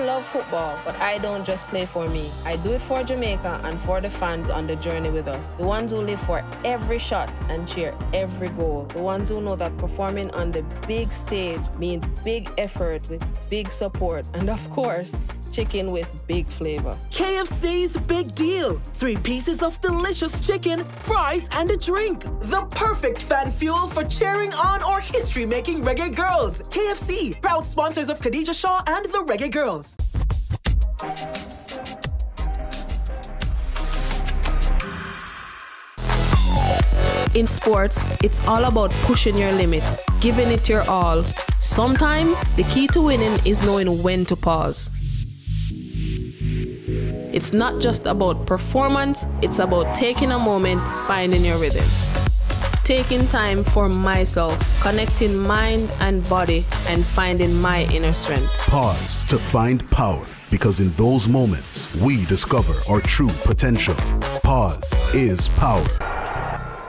love football, but I don't just play for me. I do it for Jamaica and for the fans on the journey with us. The ones who live for every shot and cheer every goal. The ones who know that performing on the big stage means big effort with big support. And of course, chicken with big flavor. KFC's Big Deal. 3 pieces of delicious chicken, fries, and a drink. The perfect fan fuel for cheering on or history-making reggae girls. KFC, proud sponsors of Khadija Shaw and the Reggae Girls. In sports, it's all about pushing your limits, giving it your all. Sometimes, the key to winning is knowing when to pause. It's not just about performance, it's about taking a moment, finding your rhythm. Taking time for myself, connecting mind and body, and finding my inner strength. Pause to find power, because in those moments, we discover our true potential. Pause is power.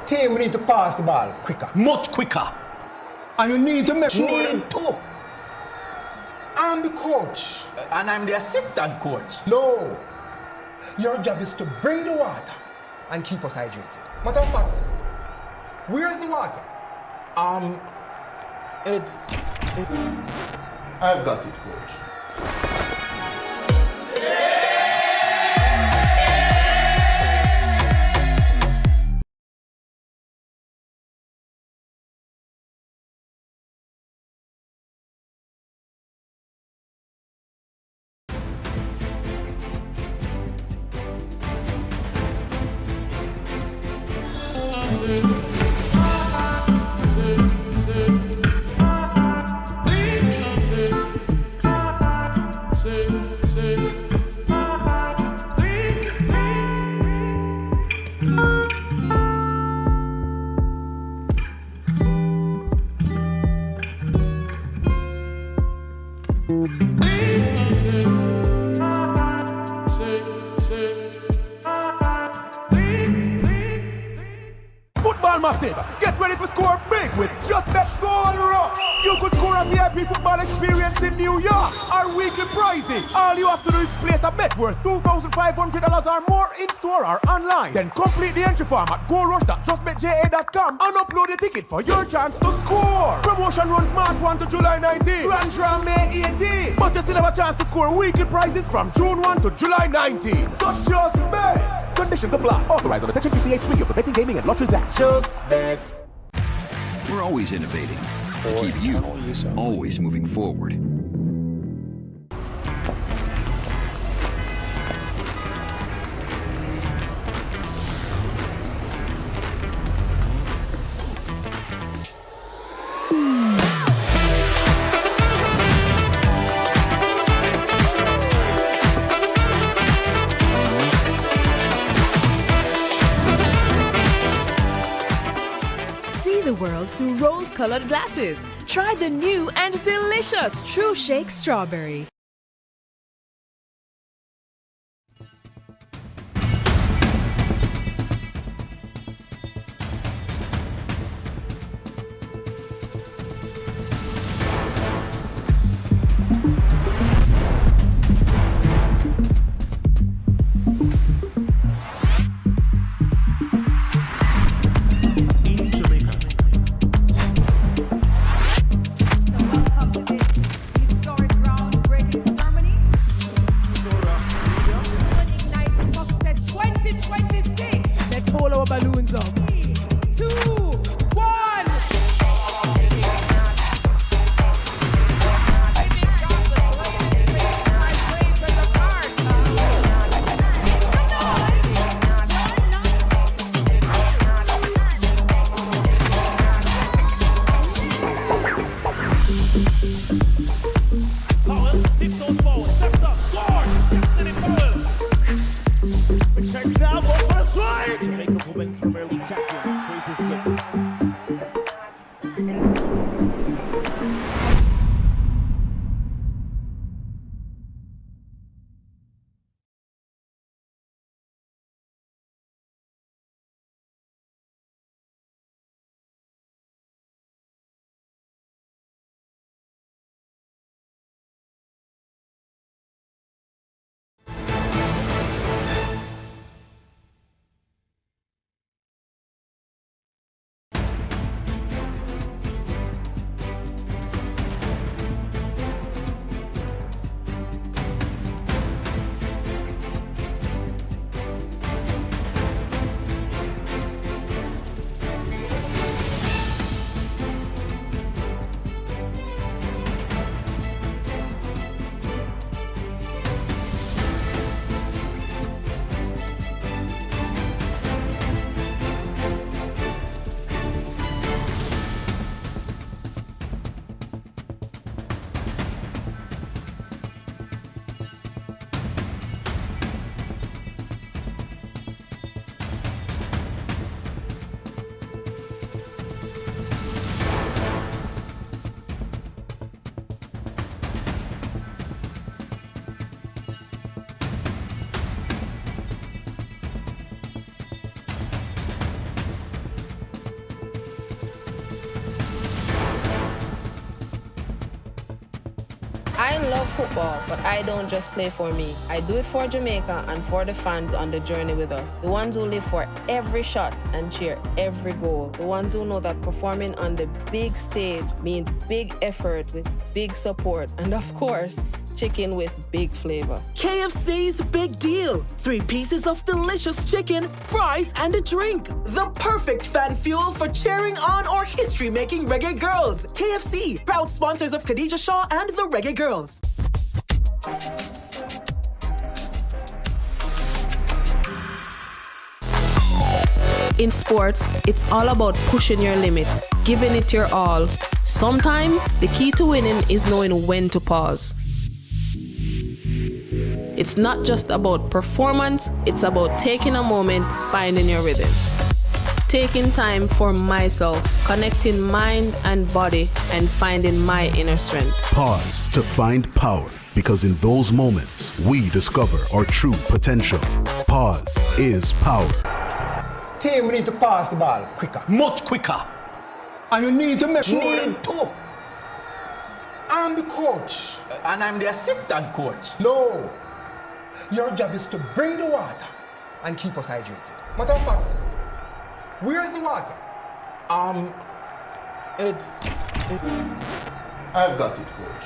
Team, we need to pass the ball quicker. Much quicker. And you need to make sure. Need to. I'm the coach. And I'm the assistant coach. No. Your job is to bring the water and keep us hydrated. Matter of fact, where's the water? I've got it, coach. Massive. Get ready to score big with Just Bet Goal Rush. You could score a VIP football experience in New York. Our weekly prizes. All you have to do is place a bet worth $2,500 or more in store or online. Then complete the entry form at goalrush.justbetja.com and upload the ticket for your chance to score. Promotion runs March 1 to July 19. Grand Draw May 18. But you still have a chance to score weekly prizes from June 1 to July 19. So just bet. Conditions apply. Authorized under Section 58(3) of the Betting, Gaming and Lotteries Act. Just bet. We're always innovating to keep you always moving forward. The world through rose-colored glasses. Try the new and delicious True Shake Strawberry. Historic groundbreaking I love football, but I don't just play for me. I do it for Jamaica and for the fans on the journey with us. The ones who live for every shot and cheer every goal. The ones who know that performing on the big stage means big effort with big support. And of course, chicken with big flavor. KFC's Big Deal. 3 pieces of delicious chicken, fries, and a drink. The perfect fan fuel for cheering on or history-making reggae girls. KFC, proud sponsors of Khadija Shaw and the Reggae Girls. In sports, it's all about pushing your limits, giving it your all. Sometimes, the key to winning is knowing when to pause. It's not just about performance, it's about taking a moment, finding your rhythm. Taking time for myself, connecting mind and body, and finding my inner strength. Pause to find power, because in those moments, we discover our true potential. Pause is power. Team, we need to pass the ball quicker. Much quicker. And you need to make sure. Need to. I'm the coach. And I'm the assistant coach. No. Your job is to bring the water and keep us hydrated. Matter of fact, where's the water? I've got it, coach.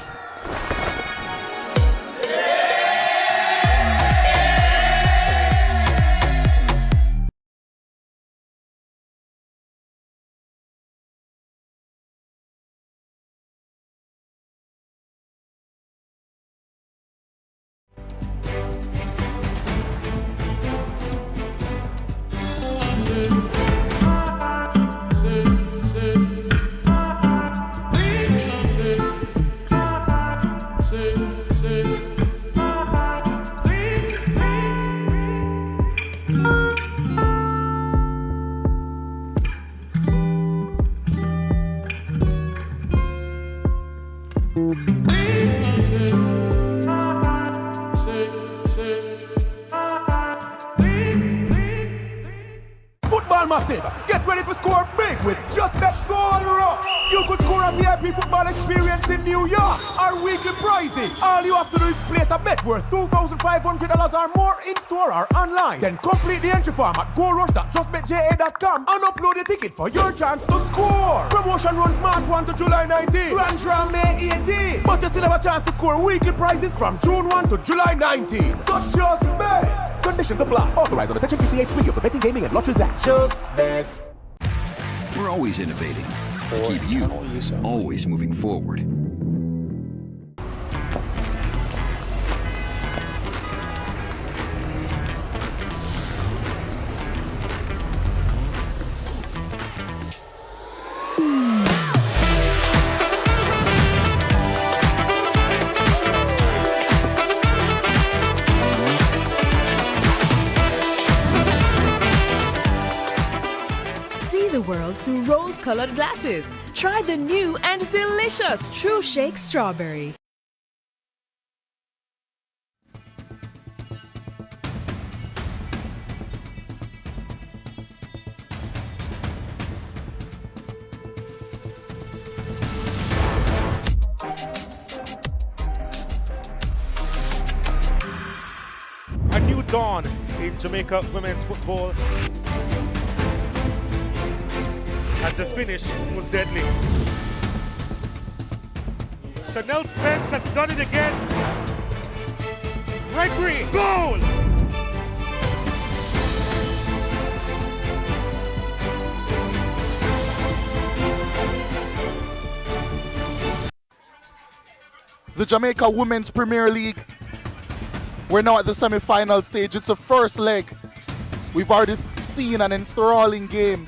Football massive, get ready to score big with Just Bet Goal Rush. You could score a VIP football experience in New York. Our weekly prizes. All you have to do is place a bet worth $2,500 or more in store or online. Then complete the entry form at goalrush.justbetja.com and upload a ticket for your chance to score. Promotion runs March 1 to July 19. Grand draw May 18. But you still have a chance to score weekly prizes from June 1 to July 19. So just bet. Conditions apply. Authorized under Section 58(3) of the Betting, Gaming and Lotteries Act. Just bet. We're always innovating to keep you always moving forward. The world through rose-colored glasses. Try the new and delicious True Shake Strawberry. A new dawn in Jamaica women's football. And the finish was deadly. Chanel Spence has done it again. Gregory, goal! The Jamaica Women's Premier League. We're now at the semi-final stage. It's the first leg. We've already seen an enthralling game.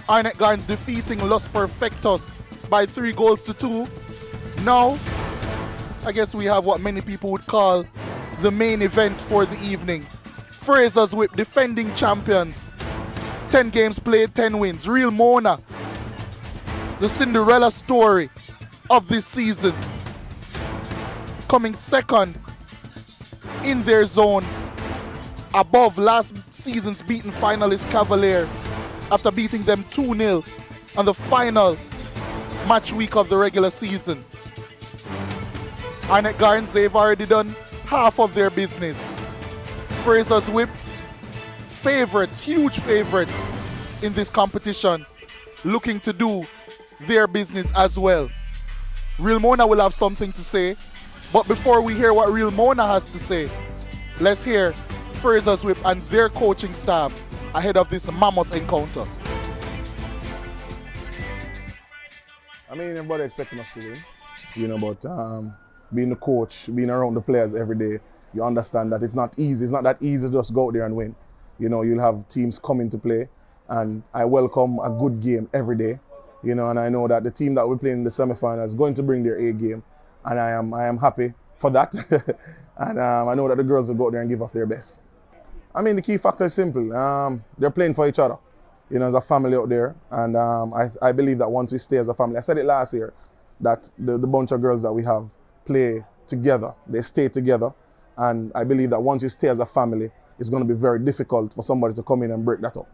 Arnett Gardens defeating Los Perfectos by 3-2. Now, I guess we have what many people would call the main event for the evening. Frazsiers with defending champions. 10 games played, 10 wins. Real Mona. The Cinderella story of this season. Coming second in their zone, above last season's beaten finalist Cavalier, after beating them 2-0 on the final match week of the regular season. Arnett Gardens, they've already done half of their business. Frazziers Whip, favorites, huge favorites in this competition, looking to do their business as well. Real Mona will have something to say, but before we hear what Real Mona has to say, let's hear Frazziers Whip and their coaching staff ahead of this mammoth encounter. I mean, everybody expecting us to win, but being the coach, being around the players every day, you understand that it's not easy. It's not that easy to just go out there and win. You'll have teams coming to play, and I welcome a good game every day, and I know that the team that we're playing in the semi-final is going to bring their A game, and I am happy for that. And I know that the girls will go out there and give off their best. I mean, the key factor is simple. They're playing for each other, as a family out there, and I believe that once we stay as a family, I said it last year, that the bunch of girls that we have play together, they stay together, and I believe that once you stay as a family, it's going to be very difficult for somebody to come in and break that up.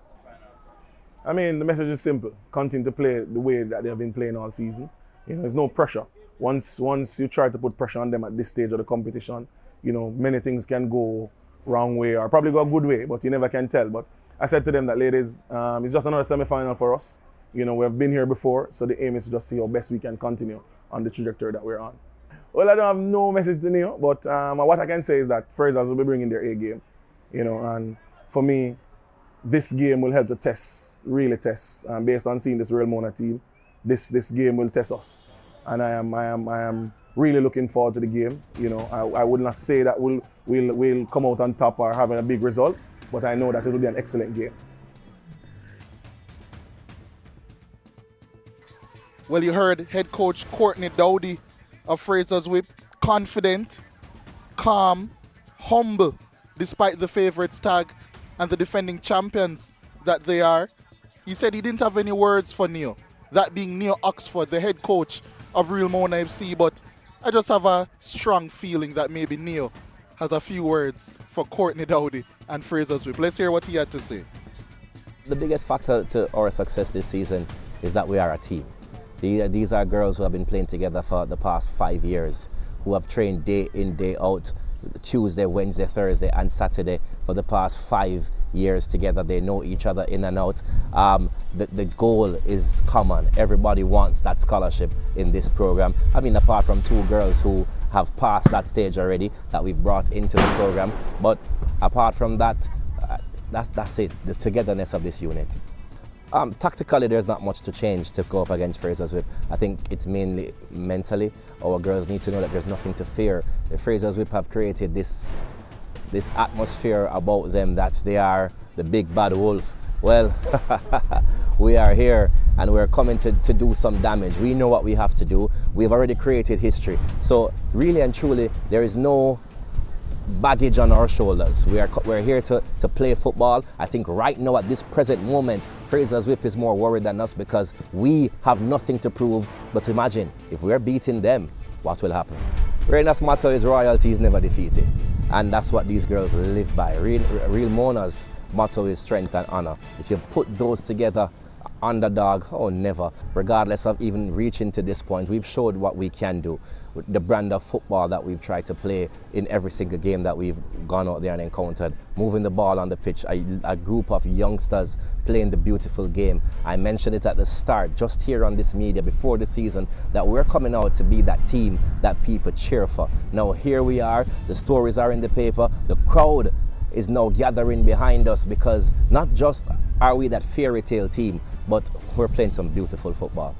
I mean, the message is simple. Continue to play the way that they have been playing all season. There's no pressure. Once you try to put pressure on them at this stage of the competition, many things can go wrong way or probably go a good way, but you never can tell. But I said to them that, ladies, it's just another semi-final for us. We've been here before, so the aim is to just see how best we can continue on the trajectory that we're on. Well, I don't have no message to Neo, but what I can say is that Frazziers will be bringing their A game, and for me, this game will help to test, really test, based on seeing this Real Mona team. This game will test us, and I am really looking forward to the game. I would not say that we'll come out on top or having a big result, but I know that it will be an excellent game. Well, you heard head coach Courtney Dowdy of Frazziers Whip, confident, calm, humble, despite the favorites tag and the defending champions that they are. He said he didn't have any words for Neil, that being Neil Oxford, the head coach of Real Mona FC, but I just have a strong feeling that maybe Neil has a few words for Courtney Dowdy and Frazziers Whip. Let's hear what he had to say. The biggest factor to our success this season is that we are a team. These are girls who have been playing together for the past 5 years, who have trained day in, day out, Tuesday, Wednesday, Thursday and Saturday for the past 5 years together. They know each other in and out. The goal is common. Everybody wants that scholarship in this program. I mean, apart from 2 girls who have passed that stage already that we've brought into the program. But apart from that, that's it, the togetherness of this unit. Tactically, there's not much to change to go up against Frazziers Whip. I think it's mainly mentally. Our girls need to know that there's nothing to fear. The Frazziers Whip have created this atmosphere about them that they are the big bad wolf. Well, we are here and we're coming to do some damage. We know what we have to do. We've already created history. So really and truly, there is no baggage on our shoulders. We're here to play football. I think right now at this present moment, Frazziers Whip is more worried than us because we have nothing to prove. But imagine if we're beating them, what will happen? Reina's motto is royalty is never defeated, and that's what these girls live by. Real Mona's motto is strength and honor. If you put those together, underdog, oh never. Regardless of even reaching to this point, we've showed what we can do. The brand of football that we've tried to play in every single game that we've gone out there and encountered, moving the ball on the pitch, a group of youngsters playing the beautiful game. I mentioned it at the start, just here on this media before the season, that we're coming out to be that team that people cheer for. Now here we are, the stories are in the paper, the crowd is now gathering behind us because not just are we that fairy tale team, but we're playing some beautiful football.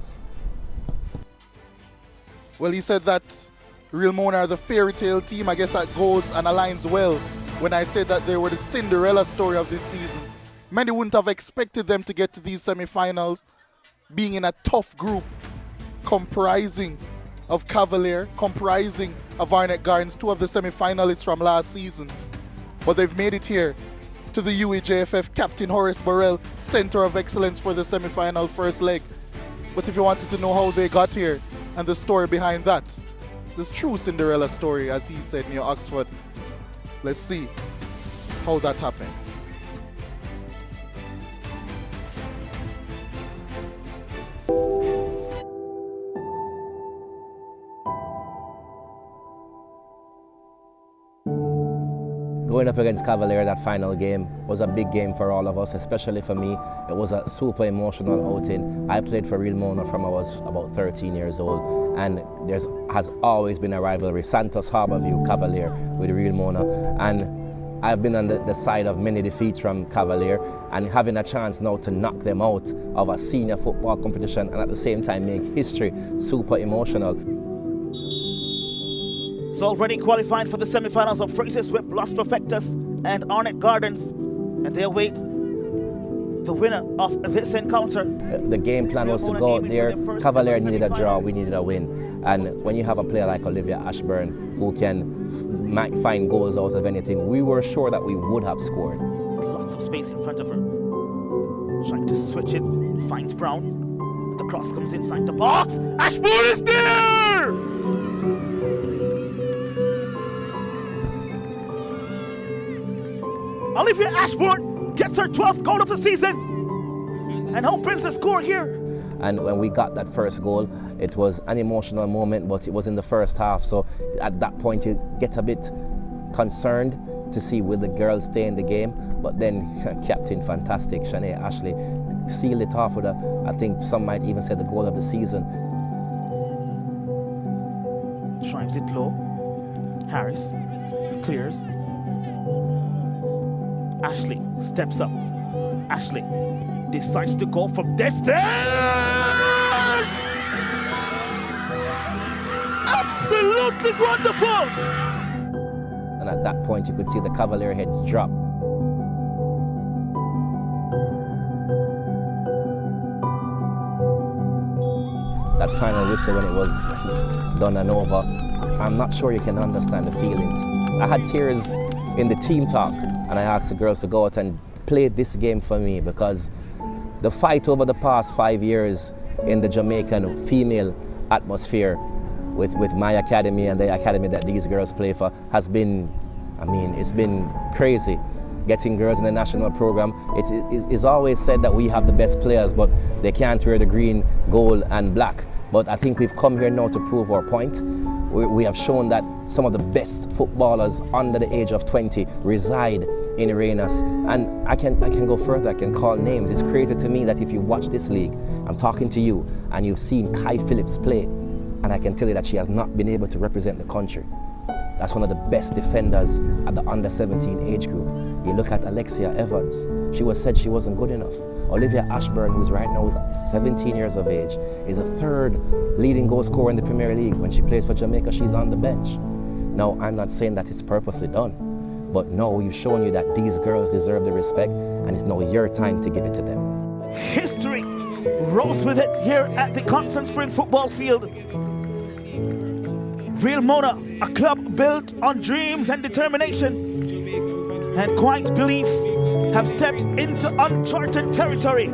Well, he said that Real Mona are the fairy tale team. I guess that goes and aligns well when I said that they were the Cinderella story of this season. Many wouldn't have expected them to get to these semi-finals, being in a tough group comprising of Cavalier, comprising of Arnett Gardens, 2 of the semi-finalists from last season. But they've made it here to the UEJFF Captain Horace Burrell Center of Excellence for the semi-final first leg. But if you wanted to know how they got here and the story behind that, this true Cinderella story, as he said, near Oxford, let's see how that happened. Going up against Cavalier, that final game, was a big game for all of us, especially for me. It was a super emotional outing. I played for Real Mona from I was about 13 years old, and there has always been a rivalry, Santos Harborview Cavalier with Real Mona. And I've been on the side of many defeats from Cavalier, and having a chance now to knock them out of a senior football competition and at the same time make history, super emotional. So already qualified for the semi-finals of Frazsiers with Los Perfectus and Arnett Gardens, and they await the winner of this encounter. The game plan was to go out there. Cavalier needed a draw, we needed a win. And when you have a player like Olivia Ashburn who might find goals out of anything, we were sure that we would have scored. Lots of space in front of her. Trying to switch it, finds Brown. The cross comes inside the box. Ashburn is there! Olivia Ashburn gets her 12th goal of the season and opens the score here. And when we got that first goal, it was an emotional moment, but it was in the first half. So at that point, you get a bit concerned to see will the girls stay in the game. But then Captain Fantastic, Shanae Ashley, sealed it off with I think some might even say the goal of the season. Drives it low. Harris clears. Ashley steps up. Ashley decides to go from distance! Absolutely wonderful! And at that point, you could see the Cavalier heads drop. That final whistle when it was done and over, I'm not sure you can understand the feelings. I had tears in the team talk, and I asked the girls to go out and play this game for me, because the fight over the past 5 years in the Jamaican female atmosphere with my academy and the academy that these girls play for has been, it's been crazy. Getting girls in the national program, it's always said that we have the best players, but they can't wear the green, gold and black. But I think we've come here now to prove our point. We have shown that some of the best footballers under the age of 20 reside in arenas. And I can go further, I can call names. It's crazy to me that if you watch this league, I'm talking to you, and you've seen Kai Phillips play, and I can tell you that she has not been able to represent the country. That's one of the best defenders at the under 17 age group. You look at Alexia Evans, she was said she wasn't good enough. Olivia Ashburn, who's right now 17 years of age, is a third leading goal scorer in the Premier League. When she plays for Jamaica, she's on the bench. Now, I'm not saying that it's purposely done, but no, we've shown you that these girls deserve the respect, and it's now your time to give it to them. History rose with it here at the Constant Spring football field. Real Mona, a club built on dreams and determination and quiet belief, have stepped into uncharted territory.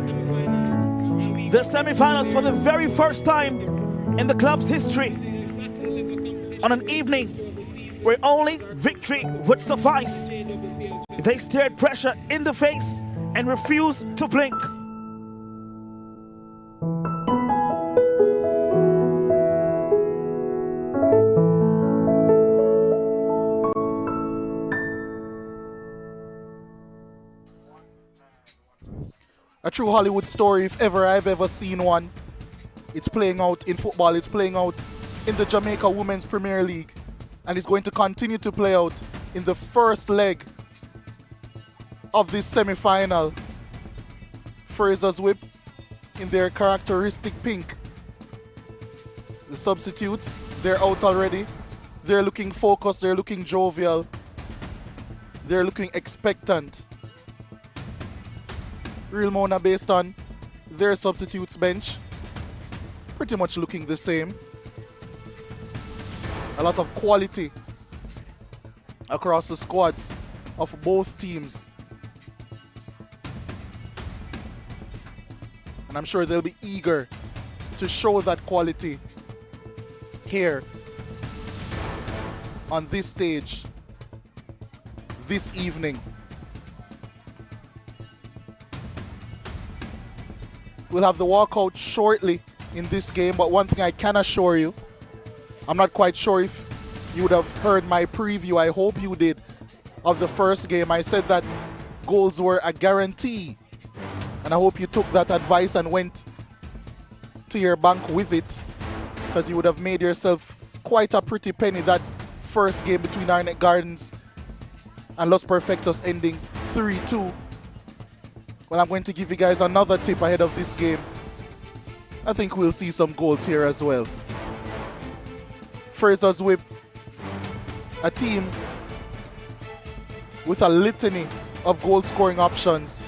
The semi-finals for the very first time in the club's history, on an evening where only victory would suffice. They stared pressure in the face and refused to blink. A true Hollywood story, if ever I've ever seen one. It's playing out in football, it's playing out in the Jamaica Women's Premier League, and it's going to continue to play out in the first leg of this semi-final. Frazsiers whip in their characteristic pink. The substitutes, they're out already. They're looking focused, they're looking jovial, they're looking expectant. Real Mona, based on their substitutes bench, pretty much looking the same. A lot of quality across the squads of both teams. And I'm sure they'll be eager to show that quality here on this stage this evening. We'll have the walkout shortly in this game, but one thing I can assure you, I'm not quite sure if you would have heard my preview, I hope you did, of the first game, I said that goals were a guarantee. And I hope you took that advice and went to your bank with it, because you would have made yourself quite a pretty penny that first game between Arnett Gardens and Los Perfectos ending 3-2. Well, I'm going to give you guys another tip ahead of this game. I think we'll see some goals here as well. Frazsiers Whip, a team with a litany of goal-scoring options.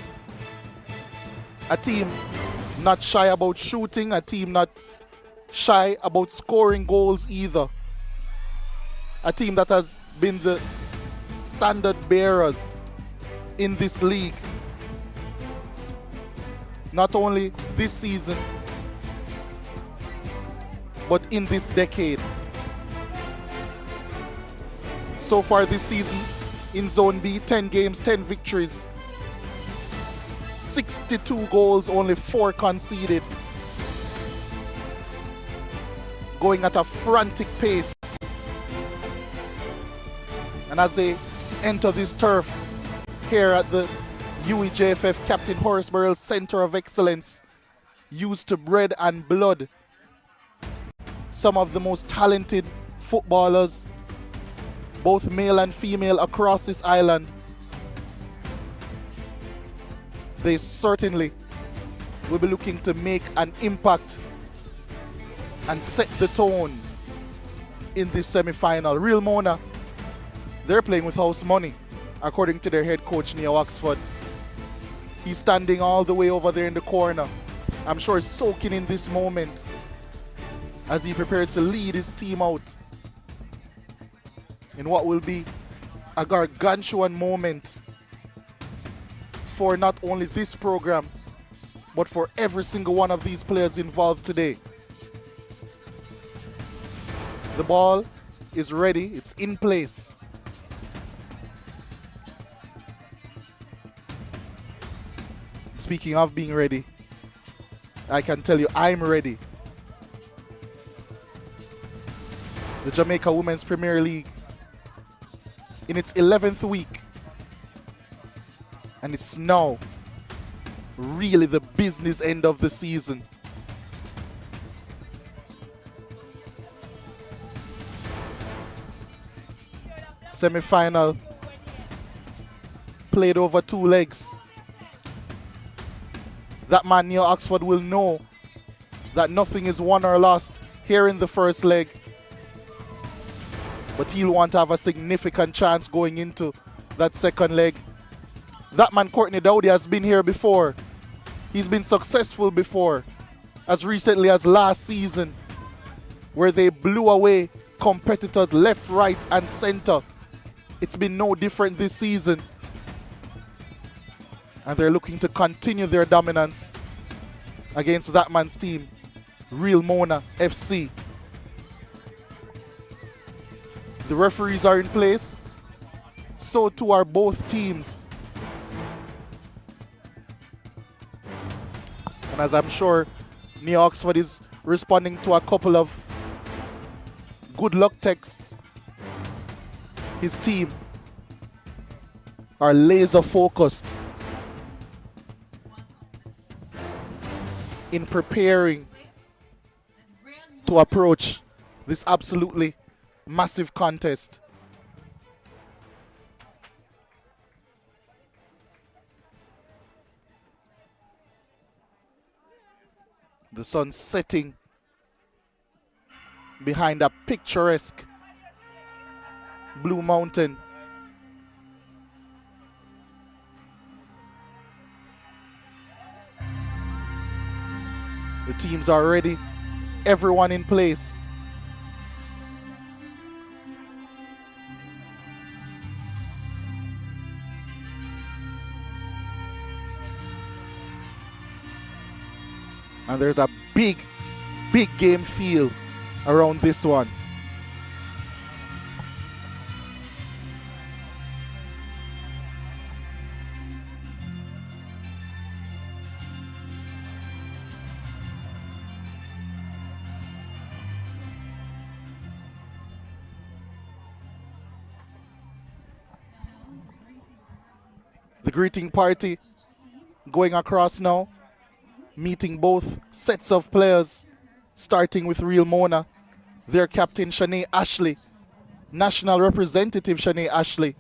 A team not shy about shooting, a team not shy about scoring goals either. A team that has been the standard bearers in this league. Not only this season, but in this decade. So far this season, in Zone B, 10 games, 10 victories. 62 goals, only 4 conceded. Going at a frantic pace. And as they enter this turf here at the UEJFF Captain Horace Burrell Center of Excellence, used to bread and blood some of the most talented footballers, both male and female, across this island, they certainly will be looking to make an impact and set the tone in this semi-final. Real Mona, they're playing with house money, according to their head coach, Neil Oxford. He's standing all the way over there in the corner. I'm sure soaking in this moment as he prepares to lead his team out in what will be a gargantuan moment for not only this program, but for every single one of these players involved today. The ball is ready, it's in place. Speaking of being ready, I can tell you I'm ready. The Jamaica Women's Premier League in its 11th week, and it's now really the business end of the season. Semi-final played over 2 legs. That man Neil Oxford will know that nothing is won or lost here in the first leg, but he'll want to have a significant chance going into that second leg. That man Courtney Dowdy has been here before. He's been successful before, as recently as last season, where they blew away competitors left, right, and center. It's been no different this season, and they're looking to continue their dominance against that man's team, Real Mona FC. The referees are in place, so too are both teams. And as I'm sure Neil Oxford is responding to a couple of good luck texts, his team are laser focused in preparing to approach this absolutely massive contest. The sun setting behind a picturesque blue mountain. The teams are ready, everyone in place. And there's a big game feel around this one. The greeting party going across now, meeting both sets of players, starting with Real Mona, their captain Shanae Ashley, national representative Shanae Ashley,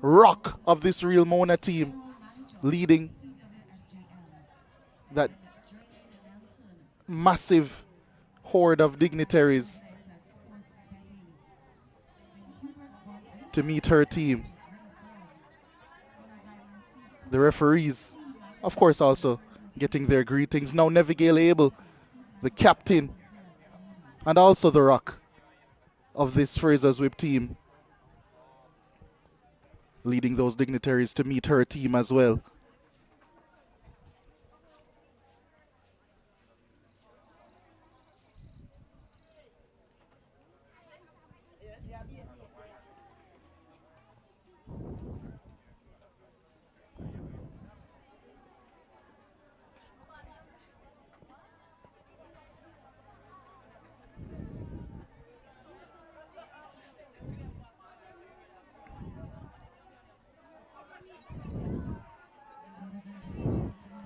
rock of this Real Mona team, leading that massive horde of dignitaries to meet her team. The referees, of course, also getting their greetings. Now Neville Abel, the captain, and also the rock of this Frazier's Whip team, leading those dignitaries to meet her team as well.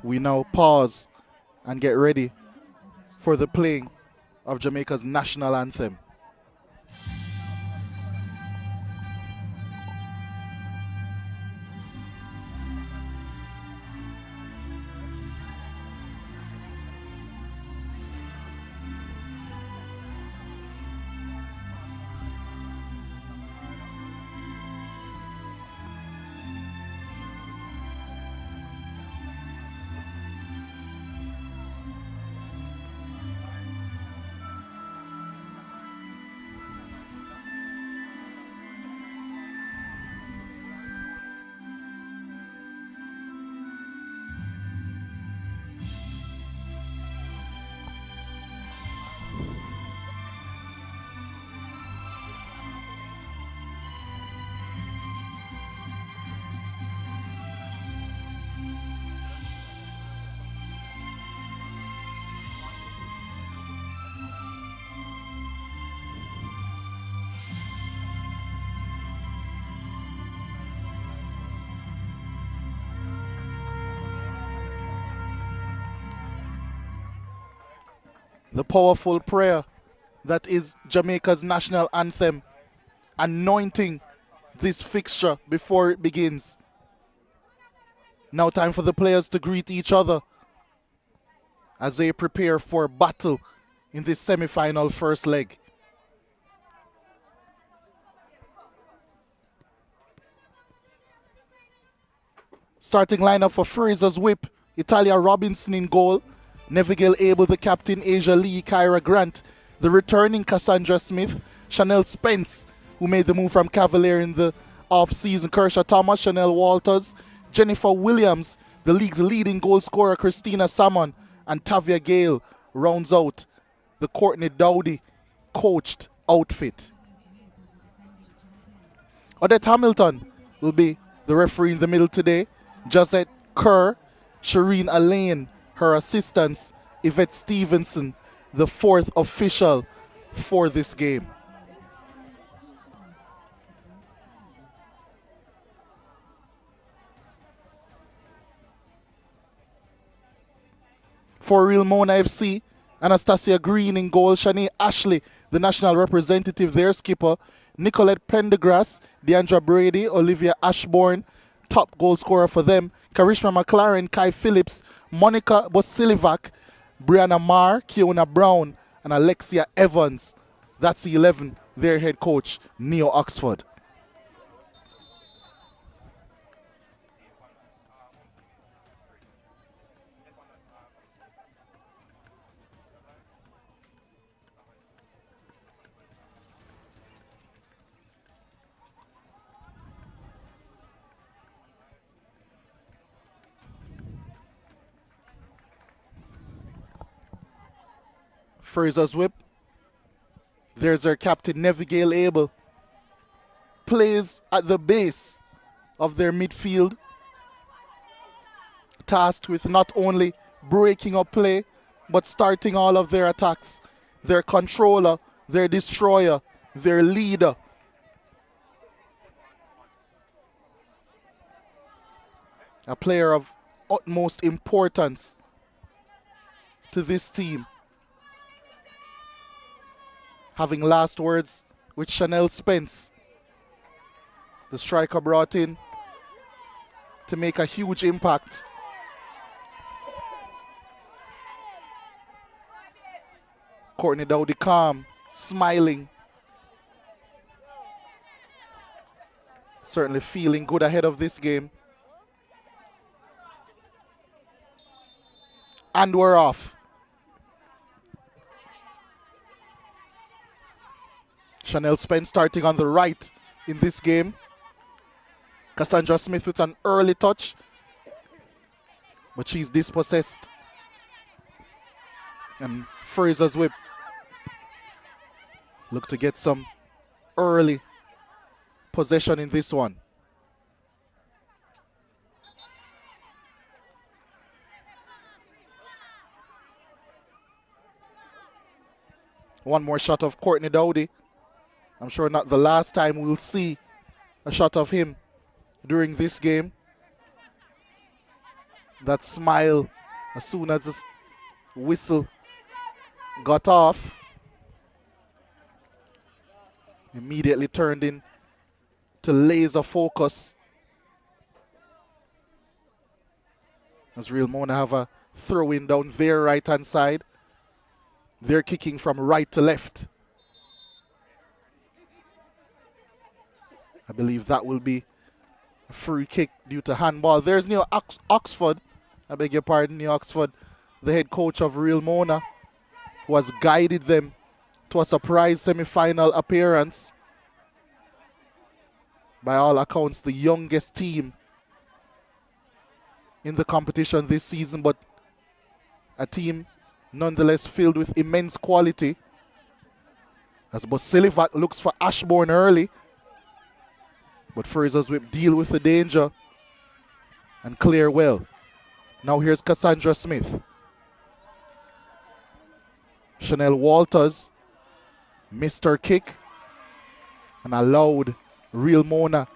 We now pause and get ready for the playing of Jamaica's national anthem. The powerful prayer that is Jamaica's national anthem, anointing this fixture before it begins. Now time for the players to greet each other as they prepare for battle in this semi-final first leg. Starting lineup for Frazier's Whip: Italia Robinson in goal, Neville Abel the captain, Asia Lee, Kyra Grant, the returning Cassandra Smith, Chanel Spence, who made the move from Cavalier in the off-season, Kershaw Thomas, Chanel Walters, Jennifer Williams, the league's leading goal scorer, Christina Salmon, and Tavia Gale rounds out the Courtney Dowdy coached outfit. Odette Hamilton will be the referee in the middle today. Josette Kerr, Shireen Alain, her assistants, Yvette Stevenson, the fourth official for this game. For Real Mona FC, Anastasia Green in goal, Shanae Ashley, the national representative, their skipper, Nicolette Pendergrass, Deandra Brady, Olivia Ashbourne, top goal scorer for them, Karishma McLaren, Kai Phillips, Monica Bosilivac, Brianna Marr, Kiona Brown, and Alexia Evans. That's the 11, their head coach, Neo Oxford. Frazier's Whip. There's their captain, Neville Abel. Plays at the base of their midfield. Tasked with not only breaking up play, but starting all of their attacks. Their controller, their destroyer, their leader. A player of utmost importance to this team. Having last words with Chanel Spence, the striker brought in to make a huge impact. Courtney Dowdy calm, smiling. Certainly feeling good ahead of this game. And we're off. Chanel Spence starting on the right in this game. Cassandra Smith with an early touch, but she's dispossessed. And Frazier's whip. Look to get some early possession in this one. One more shot of Courtney Dowdy. I'm sure not the last time we'll see a shot of him during this game. That smile as soon as this whistle got off, immediately turned in to laser focus. As Real Mona have a throw in down their right hand side. They're kicking from right to left. I believe that will be a free kick due to handball. There's Neil Oxford, I beg your pardon, Neil Oxford, the head coach of Real Mona, who has guided them to a surprise semi-final appearance. By all accounts, the youngest team in the competition this season, but a team nonetheless filled with immense quality. As Bosilivac looks for Ashbourne early, but Frazier's whip deal with the danger and clear well. Now here's Cassandra Smith. Chanel Walters missed her kick and allowed Real Mona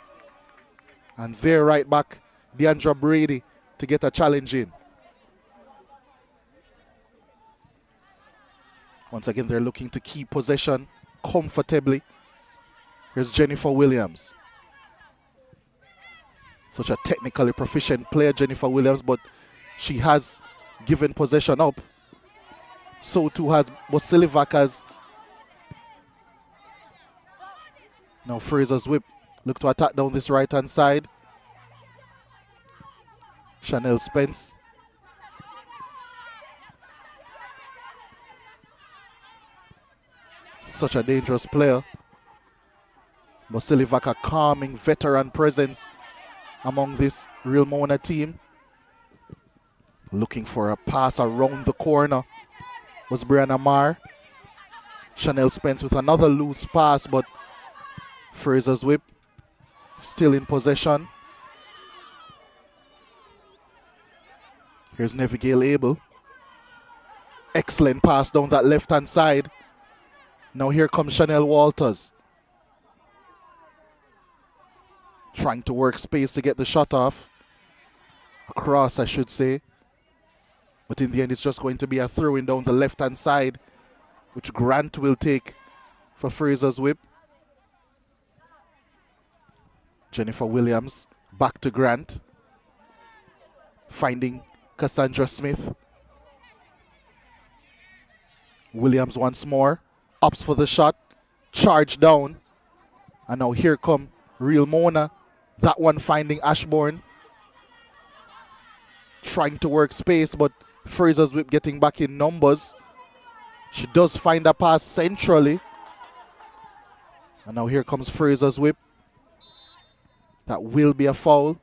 and their right back, Deandra Brady, to get a challenge in. Once again, they're looking to keep possession comfortably. Here's Jennifer Williams. Such a technically proficient player, Jennifer Williams, but she has given possession up. So too has Bosilivac. Now Frazier's whip. Look to attack down this right-hand side. Chanel Spence. Such a dangerous player. Bosilivac, a calming veteran presence among this Real Mona team. Looking for a pass around the corner was Brianna Marr. Chanel Spence with another loose pass, but Frazier's whip still in possession. Here's Nevigale Abel. Excellent pass down that left-hand side. Now here comes Chanel Walters. Trying to work space to get the shot off. Across, I should say. But in the end, it's just going to be a throw-in down the left-hand side, which Grant will take for Frazier's whip. Jennifer Williams back to Grant. Finding Cassandra Smith. Williams once more. Opts for the shot. Charge down. And now here come Real Mona. That one finding Ashbourne. Trying to work space, but Frazier's whip getting back in numbers. She does find a pass centrally. And now here comes Frazier's whip. That will be a foul.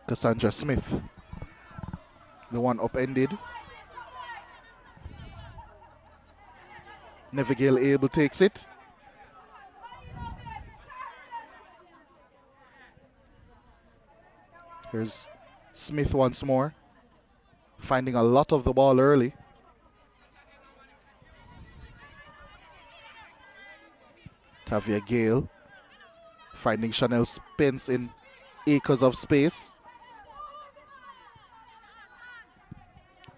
Cassandra Smith. The one upended. Nevigale Abel takes it. Here's Smith once more. Finding a lot of the ball early. Tavia Gale Finding Chanel Spence in acres of space.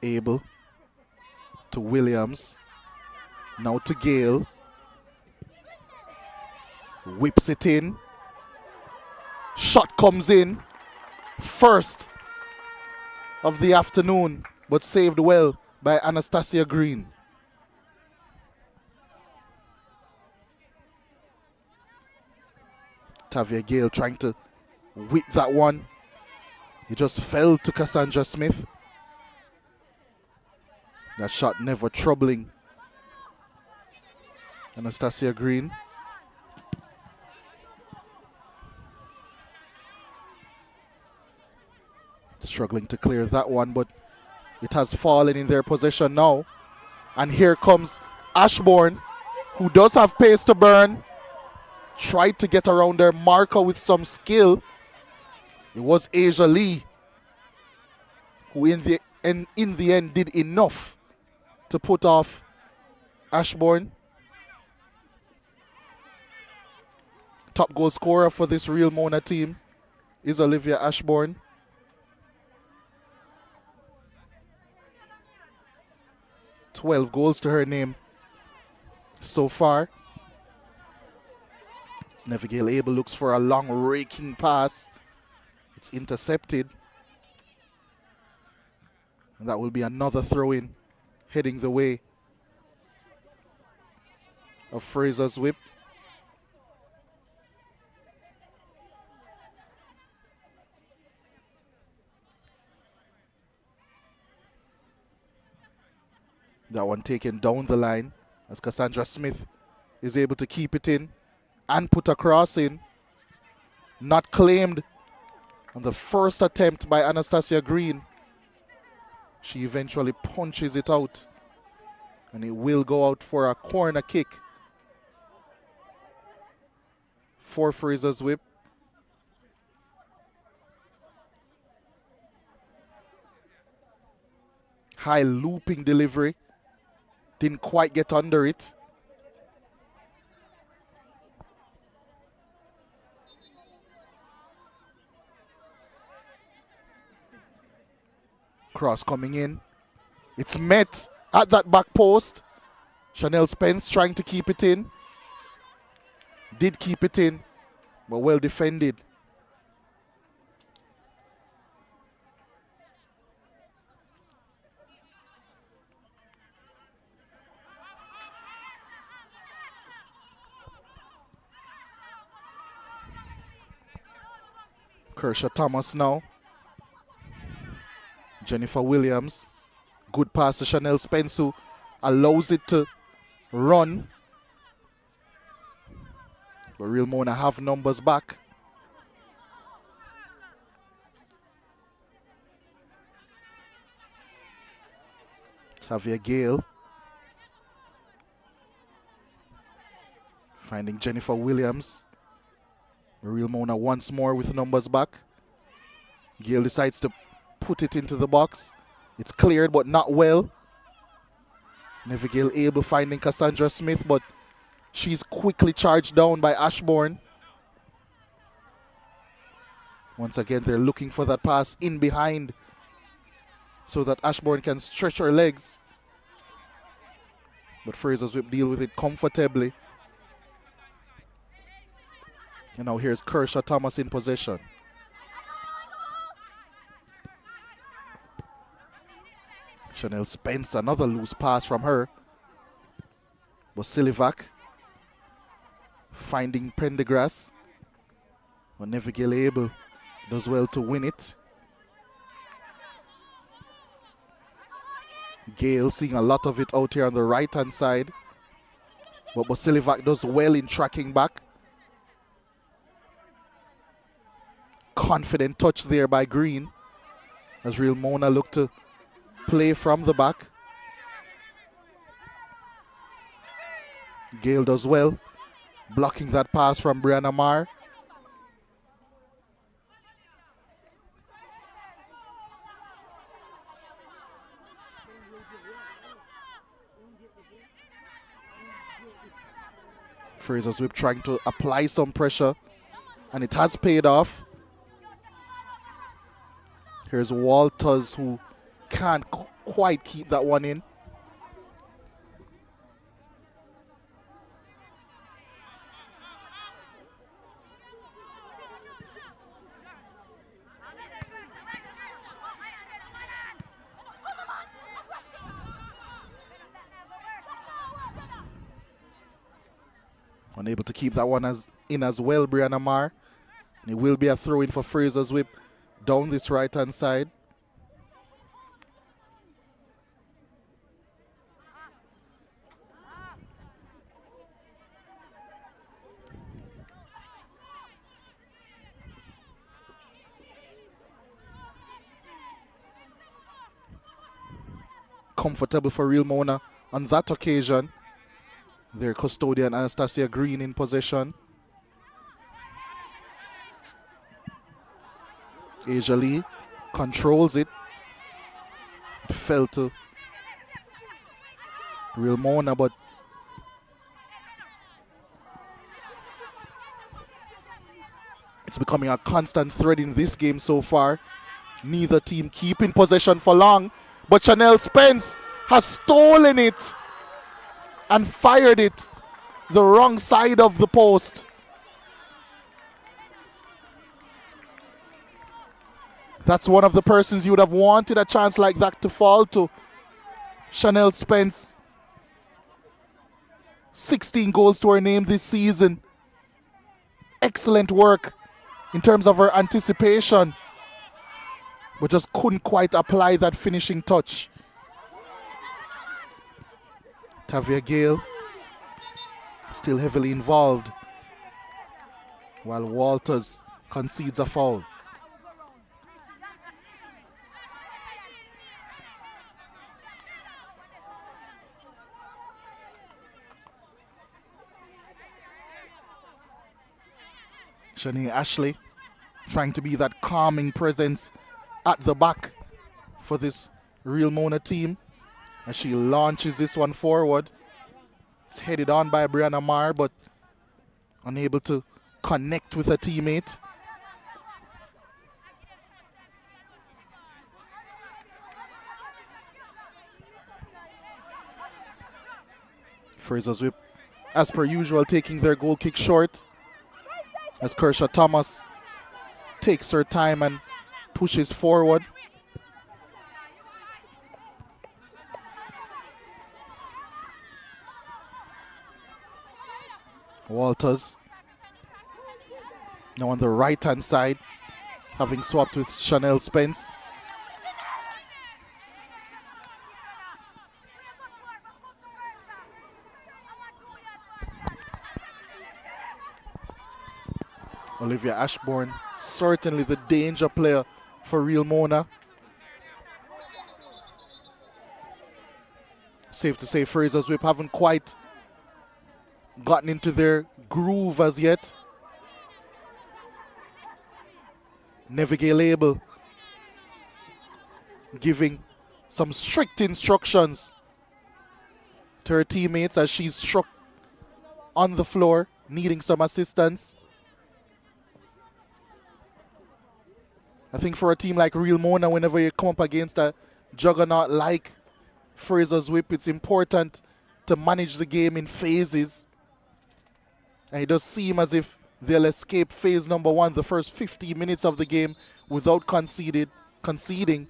Abel to Williams. Now to Gale. Whips it in. Shot comes in. First of the afternoon, but saved well by Anastasia Green. Tavia Gale trying to whip that one. He just fell to Cassandra Smith. That shot never troubling Anastasia Green. Struggling to clear that one, but it has fallen in their possession now. And here comes Ashbourne, who does have pace to burn. Tried to get around their marker with some skill. It was Asia Lee who in the end did enough to put off Ashbourne. Top goal scorer for this Real Mona team is Olivia Ashbourne. .12 goals to her name so far. As Neville Abel looks for a long raking pass. It's intercepted. And that will be another throw-in heading the way of Fraser's whip. That one taken down the line as Cassandra Smith is able to keep it in and put a cross in. Not claimed on the first attempt by Anastasia Green. She eventually punches it out and it will go out for a corner kick for Fraser's whip. High looping delivery. Didn't quite get under it. Cross coming in. It's met at that back post. Chanel Spence trying to keep it in. Did keep it in, but well defended. Kershaw Thomas now. Jennifer Williams. Good pass to Chanel Spence, who allows it to run. But Real Mona have numbers back. Tavia Gale. Finding Jennifer Williams. Real Mona once more with numbers back. Gale decides to put it into the box. It's cleared, but not well. Neville Abel finding Cassandra Smith, but she's quickly charged down by Ashbourne. Once again, they're looking for that pass in behind so that Ashbourne can stretch her legs. But Fraser's whip deal with it comfortably. And now here's Kershaw Thomas in possession. Chanel Spence, another loose pass from her. Basilivac finding Pendergrass. But Neville Abel does well to win it. Gale seeing a lot of it out here on the right-hand side. But Basilivac does well in tracking back. Confident touch there by Green as Real Mona look to play from the back. Gale does well, blocking that pass from Brianna Marr. Fraser's whip trying to apply some pressure And it has paid off. Here's Walters, who can't quite keep that one in. Unable to keep that one in as well, Brianna Marr. And it will be a throw in for Frazier's Whip down this right-hand side. Comfortable for Real Mona on that occasion. Their custodian Anastasia Green in possession. Asia Lee controls it. It fell to Real Mona, but it's becoming a constant thread in this game so far. Neither team keeping possession for long, but Chanel Spence has stolen it and fired it the wrong side of the post. That's one of the persons you would have wanted a chance like that to fall to. Chanel Spence. 16 goals to her name this season. Excellent work in terms of her anticipation, but just couldn't quite apply that finishing touch. Tavia Gale still heavily involved, while Walters concedes a foul. Shanae Ashley trying to be that calming presence at the back for this Real Mona team as she launches this one forward. It's headed on by Brianna Marr, but unable to connect with her teammate. Frazier's Whip, as per usual, taking their goal kick short, as Kershaw Thomas takes her time and pushes forward. Walters now on the right-hand side, having swapped with Chanel Spence. Olivia Ashbourne, certainly the danger player for Real Mona. Safe to say Frazier's Whip haven't quite gotten into their groove as yet. Neville Label giving some strict instructions to her teammates as she's struck on the floor, needing some assistance. I think for a team like Real Mona, whenever you come up against a juggernaut like Frazier's Whip, it's important to manage the game in phases. And it does seem as if they'll escape phase number one, the first 15 minutes of the game, without conceding.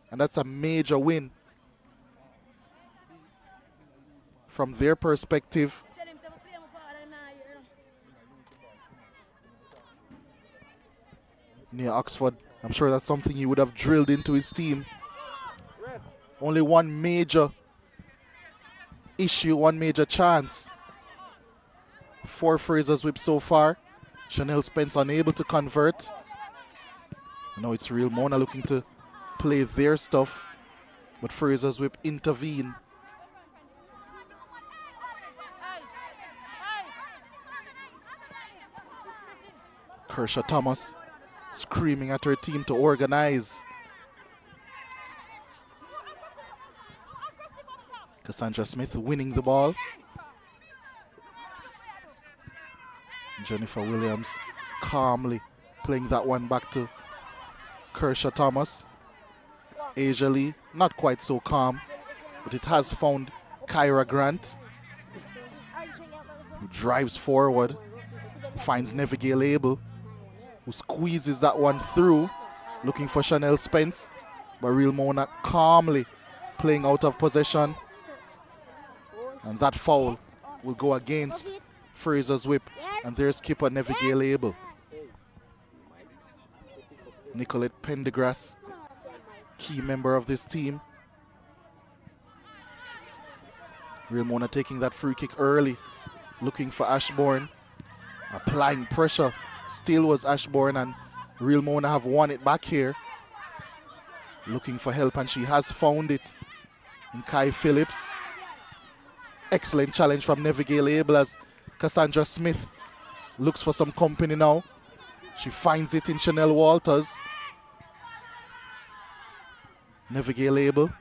And that's a major win from their perspective. Near Oxford, I'm sure that's something he would have drilled into his team. Only one major issue, one major chance for Frazier's Whip so far. Chanel Spence unable to convert. Now it's Real Mona looking to play their stuff, but Frazier's Whip intervene. Kershaw Thomas screaming at her team to organize. Cassandra Smith winning the ball. Jennifer Williams calmly playing that one back to Kershaw Thomas. Asia Lee, not quite so calm, but it has found Kyra Grant, who drives forward, finds Nevigale Abel, who squeezes that one through, looking for Chanel Spence, but Real Mona calmly playing out of possession. And that foul will go against Frazier's whip, and there's keeper Nevigale Abel. Nicolette Pendergrass, key member of this team. Real Mona taking that free kick early, looking for Ashbourne, applying pressure. Still was Ashbourne, and Real Mona have won it back here. Looking for help, and she has found it in Kai Phillips. Excellent challenge from Nevigale Abel as Cassandra Smith looks for some company now. She finds it in Chanel Walters. Nevigale Abel.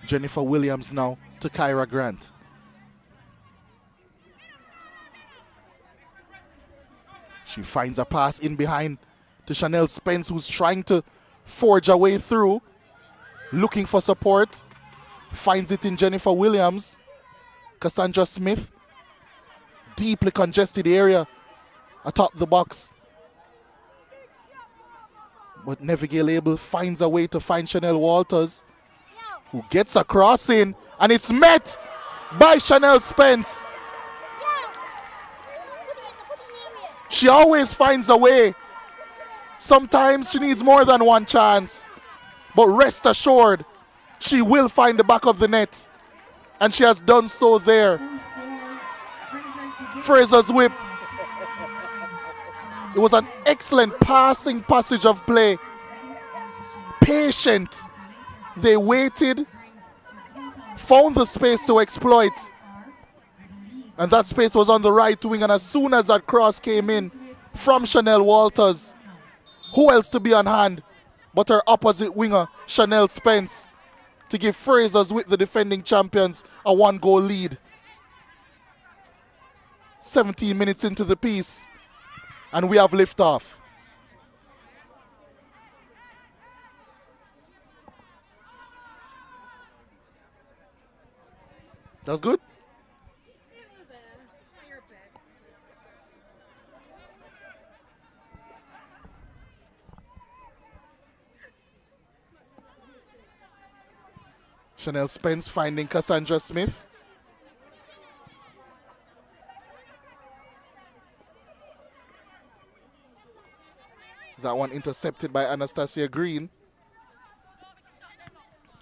Jennifer Williams now to Kyra Grant. She finds a pass in behind to Chanel Spence, who's trying to forge her way through, looking for support. Finds it in Jennifer Williams. Cassandra Smith. Deeply congested area atop the box. But Nevigale Abel finds a way to find Chanel Walters, who gets a crossing, and it's met by Chanel Spence. She always finds a way. Sometimes she needs more than one chance, but rest assured, she will find the back of the net, and she has done so there. Frazier's whip. It was an excellent passing passage of play. Patient. They waited, found the space to exploit, and that space was on the right wing, and as soon as that cross came in from Chanel Walters, who else to be on hand but her opposite winger, Chanel Spence, to give Frazier's with the defending champions a 1-goal lead. 17 minutes into the piece, and we have liftoff. That's good. Chanel Spence finding Cassandra Smith. That one intercepted by Anastasia Green.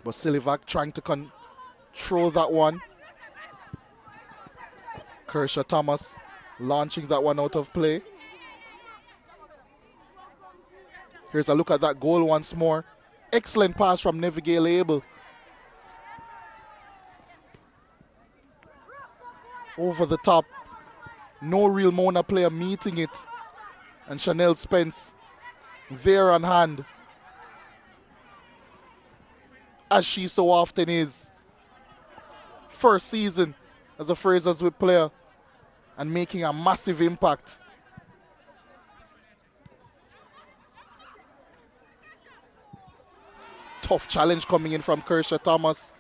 But Silivac trying to control that one. Kershaw Thomas launching that one out of play. Here's a look at that goal once more. Excellent pass from Nevigale Abel. Over the top. No Real Mona player meeting it. And Chanel Spence there on hand, as she so often is. First season as a Frazier's whip player and making a massive impact. Tough challenge coming in from Kershaw Thomas.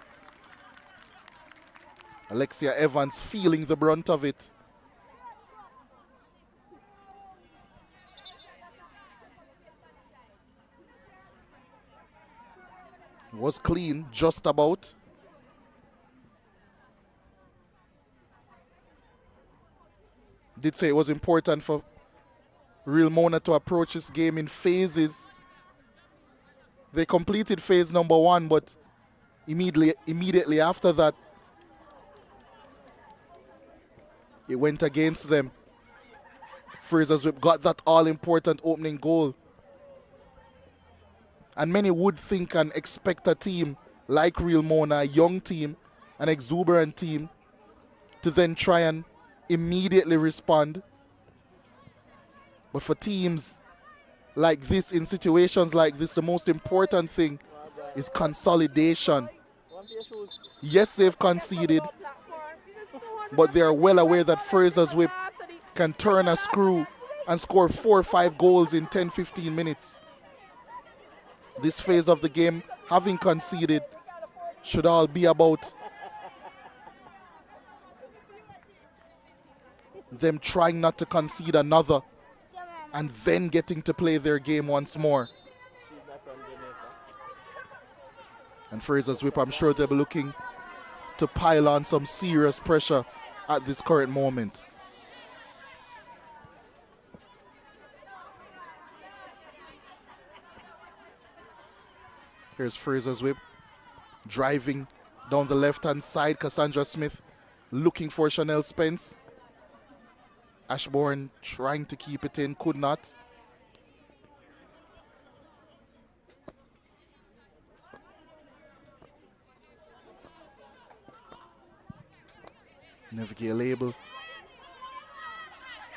Alexia Evans feeling the brunt of it. Was clean, just about. Did say it was important for Real Mona to approach this game in phases. They completed phase number 1, but immediately after that, it went against them. Frazier's whip got that all-important opening goal. And many would think and expect a team like Real Mona, a young team, an exuberant team, to then try and immediately respond. But for teams like this, in situations like this, the most important thing is consolidation. Yes, they've conceded, but they are well aware that Frazier's whip can turn a screw and score 4 or 5 goals in 10-15 minutes. This phase of the game, having conceded, should all be about them trying not to concede another and then getting to play their game once more. And Frazier's Whip, I'm sure they'll be looking to pile on some serious pressure at this current moment. Here's Frazier's Whip driving down the left-hand side. Cassandra Smith looking for Chanel Spence. Ashbourne trying to keep it in, could not. Navigate label.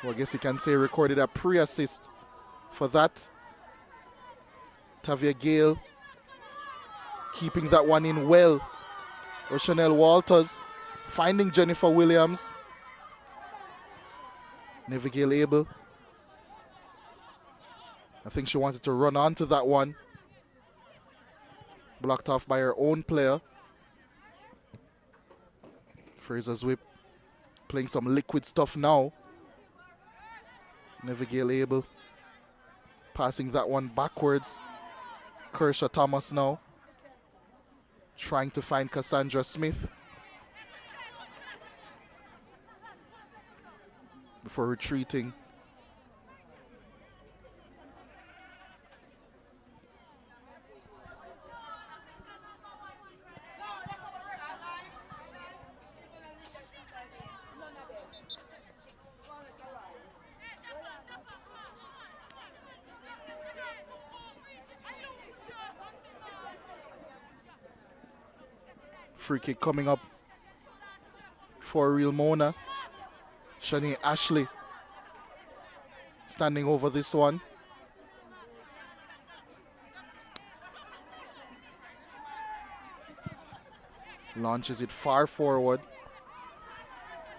Well, I guess you can say recorded a pre-assist for that. Tavia Gale keeping that one in well. Or Chanel Walters finding Jennifer Williams. Navigate label. I think she wanted to run onto that one. Blocked off by her own player. Frazier's Whip playing some liquid stuff now. Navigate label. Passing that one backwards. Kershaw Thomas now. Trying to find Cassandra Smith. Before retreating. Free kick coming up for Real Mona. Shani Ashley standing over this one. Launches it far forward.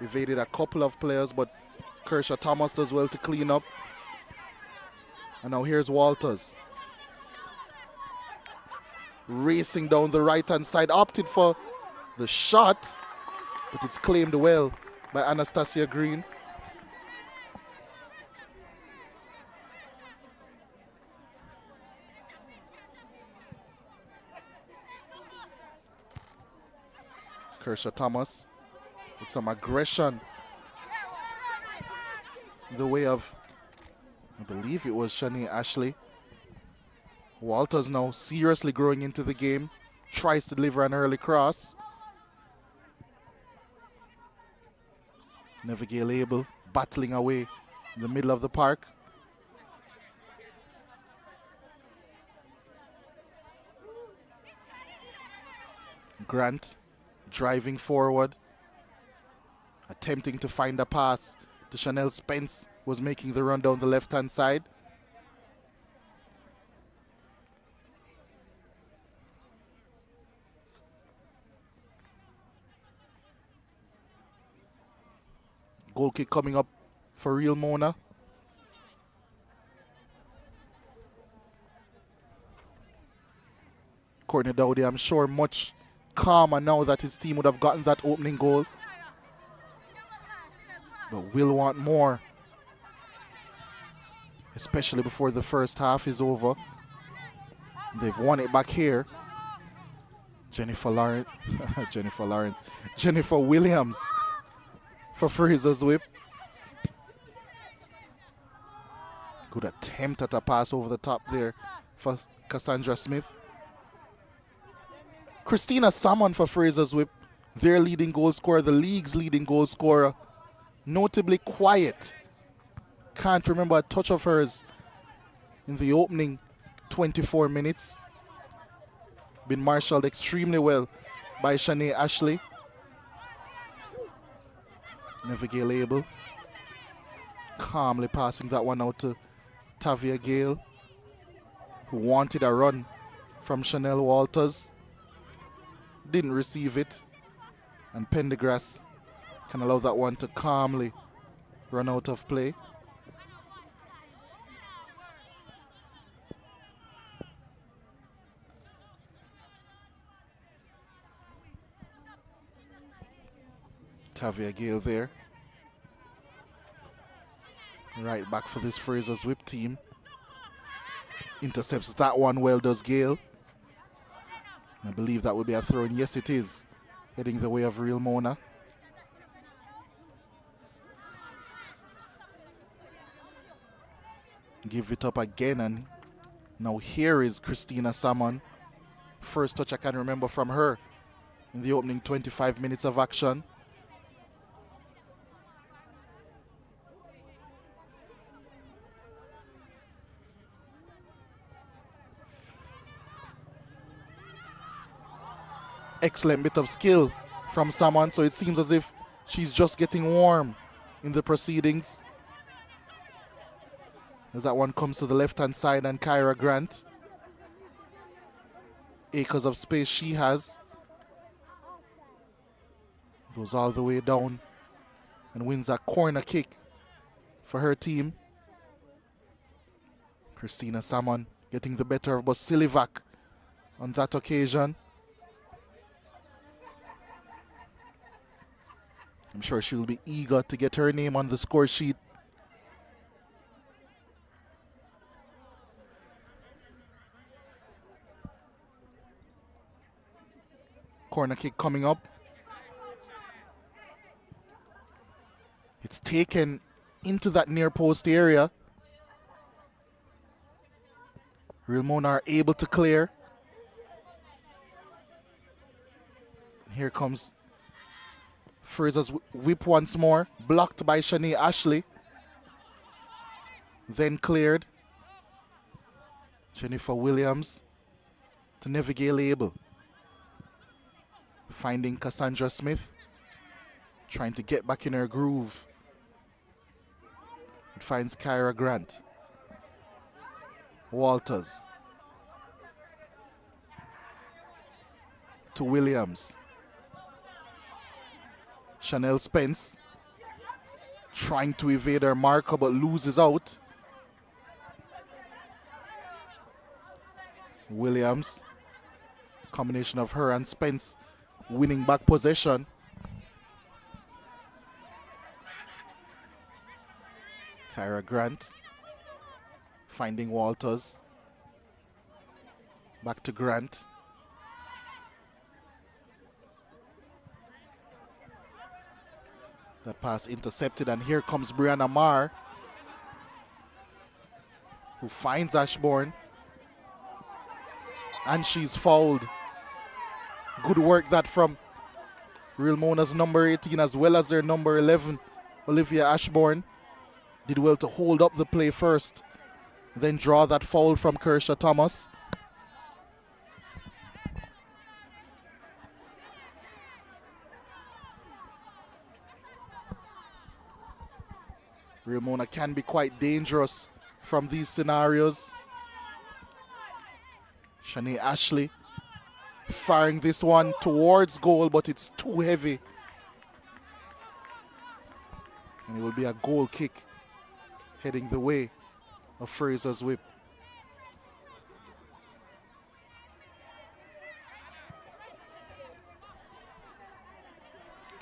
Evaded a couple of players, but Kershaw Thomas does well to clean up. And now here's Walters. Racing down the right-hand side, opted for the shot, but it's claimed well by Anastasia Green. Kershaw Thomas with some aggression in the way of, I believe it was Shani Ashley. Walters now seriously growing into the game, tries to deliver an early cross. Navigate label, battling away in the middle of the park. Grant driving forward, attempting to find a pass to Chanel Spence, was making the run down the left-hand side. Goal kick coming up for Real Mona. Courtney Dowdy, I'm sure, much calmer now that his team would have gotten that opening goal. But will want more, especially before the first half is over. They've won it back here. Jennifer Williams for Frazier's Whip. Good attempt at a pass over the top there for Cassandra Smith. Christina Salmon for Frazier's Whip, their leading goal scorer, the league's leading goal scorer. Notably quiet. Can't remember a touch of hers in the opening 24 minutes. Been marshaled extremely well by Shanae Ashley. Navigate label. Calmly passing that one out to Tavia Gale, who wanted a run from Chanel Walters. Didn't receive it. And Pendergrass can allow that one to calmly run out of play. Tavia Gale there. Right back for this Frazier's whip team. Intercepts that one well, does Gale. I believe that would be a throw in. Yes, it is. Heading the way of Real Mona. Give it up again, and now here is Christina Salmon. First touch I can remember from her in the opening 25 minutes of action. Excellent bit of skill from Salmon, so it seems as if she's just getting warm in the proceedings. As that one comes to the left-hand side, and Kyra Grant. Acres of space she has. Goes all the way down and wins a corner kick for her team. Christina Salmon getting the better of Basilivac on that occasion. I'm sure she will be eager to get her name on the score sheet. Corner kick coming up. It's taken into that near post area. Real Mona are able to clear. Here comes Frazier's whip once more, blocked by Shanae Ashley. Then cleared. Jennifer Williams to Nevigale Abel. Finding Cassandra Smith, trying to get back in her groove. It finds Kyra Grant. Walters. To Williams. Chanel Spence trying to evade her marker but loses out. Williams, combination of her and Spence winning back possession. Kyra Grant finding Walters. Back to Grant. That pass intercepted, and here comes Brianna Marr, who finds Ashbourne, and she's fouled. Good work that from Real Mona's number 18 as well as their number 11, Olivia Ashbourne. Did well to hold up the play first, then draw that foul from Kersha Thomas. Real Mona can be quite dangerous from these scenarios. Shanae Ashley firing this one towards goal, but it's too heavy. And it will be a goal kick heading the way of Frazier's whip.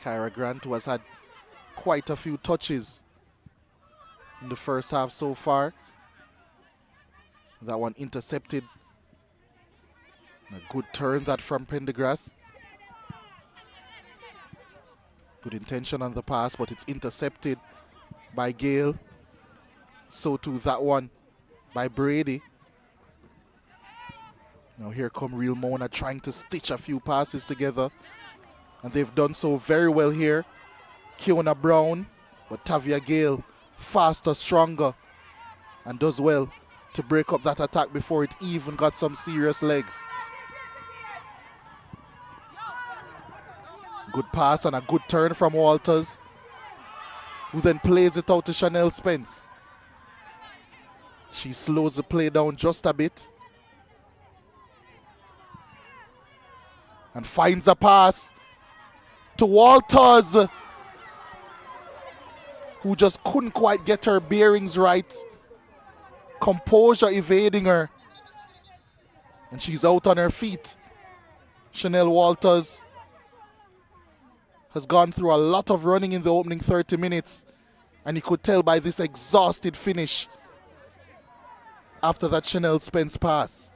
Kyra Grant, who has had quite a few touches in the first half so far. That one intercepted. A good turn that from Pendergrass. Good intention on the pass, but it's intercepted by Gale. So too that one by Brady. Now here come Real Mona trying to stitch a few passes together. And they've done so very well here. Kiona Brown, but Tavia Gale faster, stronger, and does well to break up that attack before it even got some serious legs. Good pass and a good turn from Walters, who then plays it out to Chanel Spence. She slows the play down just a bit and finds a pass to Walters, who just couldn't quite get her bearings right. Composure evading her. And she's out on her feet. Chanel Walters has gone through a lot of running in the opening 30 minutes. And you could tell by this exhausted finish after that Chanel Spence pass.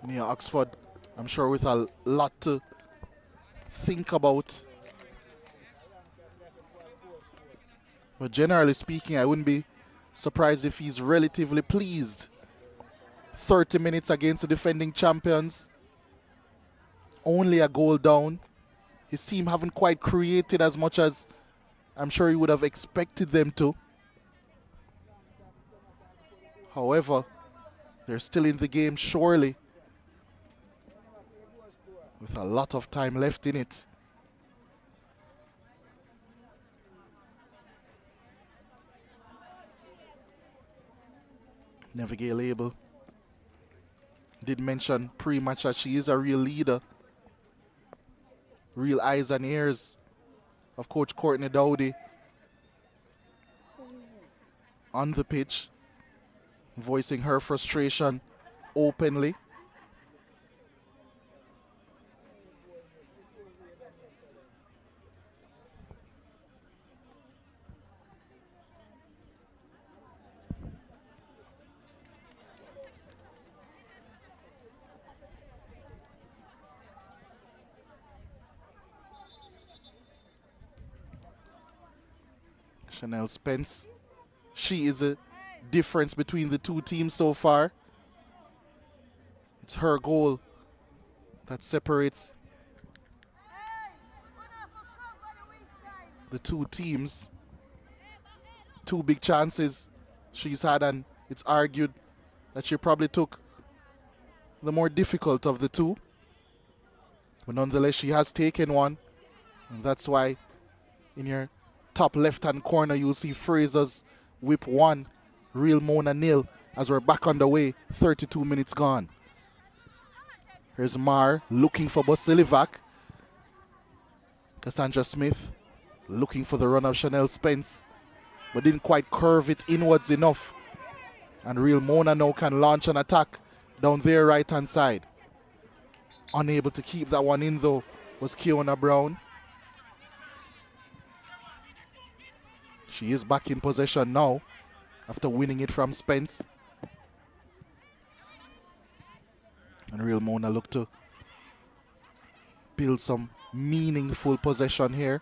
Near Oxford, I'm sure with a lot to think about. But generally speaking, I wouldn't be surprised if he's relatively pleased. 30 minutes against the defending champions. Only a goal down. His team haven't quite created as much as I'm sure he would have expected them to. However, they're still in the game, surely, with a lot of time left in it. Navigate label did mention pre-match that she is a real leader, real eyes and ears of Coach Courtney Dowdy on the pitch, voicing her frustration openly. Chanel Spence, she is a difference between the two teams so far. It's her goal that separates the two teams. Two big chances she's had, and it's argued that she probably took the more difficult of the two. But nonetheless, she has taken one, and that's why in your top left-hand corner, you'll see Frazsiers whip 1, Real Mona 0, as we're back on the way, 32 minutes gone. Here's Mar looking for Bosilivac. Cassandra Smith looking for the run of Chanel Spence, but didn't quite curve it inwards enough. And Real Mona now can launch an attack down their right-hand side. Unable to keep that one in, though, was Kiona Brown. She is back in possession now after winning it from Spence. And Real Mona look to build some meaningful possession here.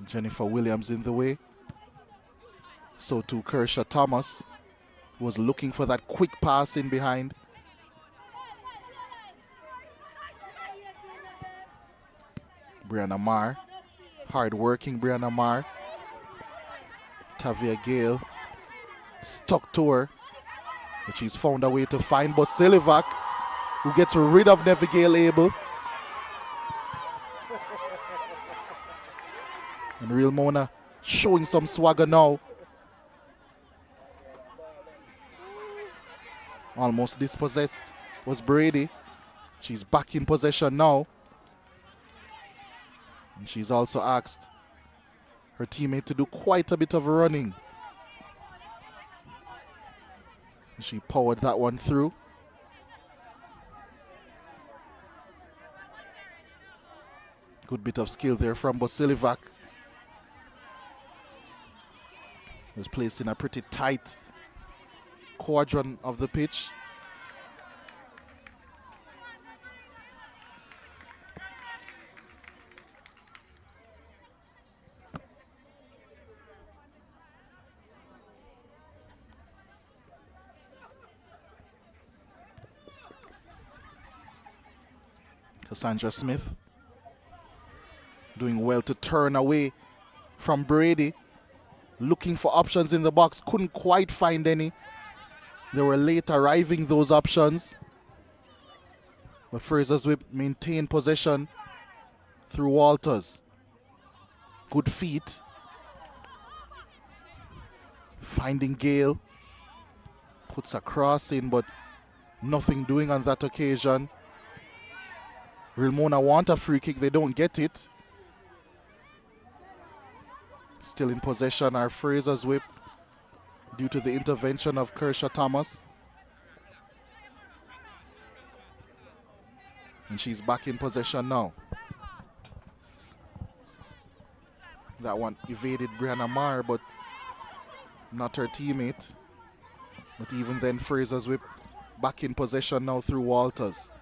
Jennifer Williams in the way. So too Kershaw Thomas was looking for that quick pass in behind. Brianna Marr, hard-working Brianna Marr. Tavia Gale stuck to her, but she's found a way to find Bosilivac, who gets rid of Nevigale Abel. And Real Mona showing some swagger now. Almost dispossessed was Brady. She's back in possession now. And she's also asked her teammate to do quite a bit of running. And she powered that one through. Good bit of skill there from Bosilivac. Was placed in a pretty tight quadrant of the pitch. Cassandra Smith doing well to turn away from Brady. Looking for options in the box, couldn't quite find any. They were late arriving, those options. But Frazsiers will maintain possession through Walters. Good feet. Finding Gale. Puts a cross in, but nothing doing on that occasion. Real Mona want a free kick, they don't get it. Still in possession are Frazier's whip due to the intervention of Kershaw Thomas. And she's back in possession now. That one evaded Brianna Marr, but not her teammate. But even then, Frazier's whip back in possession now through Walters.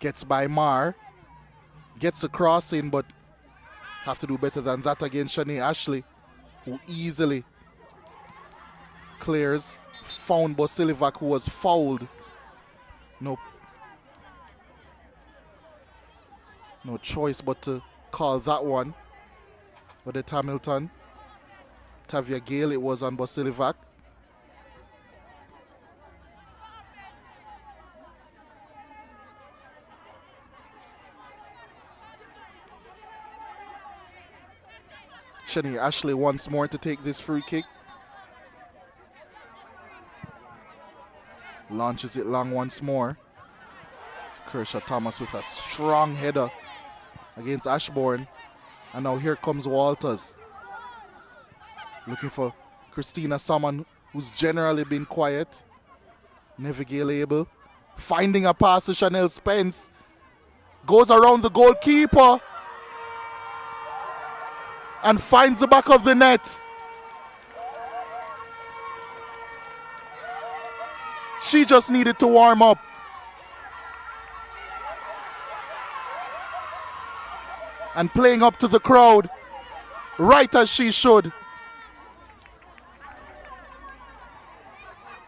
Gets by Marr. Gets a cross in, but have to do better than that against Shanae Ashley, who easily clears. Found Bosilivac, who was fouled. No choice but to call that one. But at Hamilton, Tavia Gale, it was on Bosilivac. Shanae Ashley once more to take this free kick. Launches it long once more. Kershaw Thomas with a strong header against Ashbourne. And now here comes Walters. Looking for Christina Salmon, who's generally been quiet. Neville able. Finding a pass to Chanel Spence. Goes around the goalkeeper. And finds the back of the net. She just needed to warm up. And playing up to the crowd, right as she should.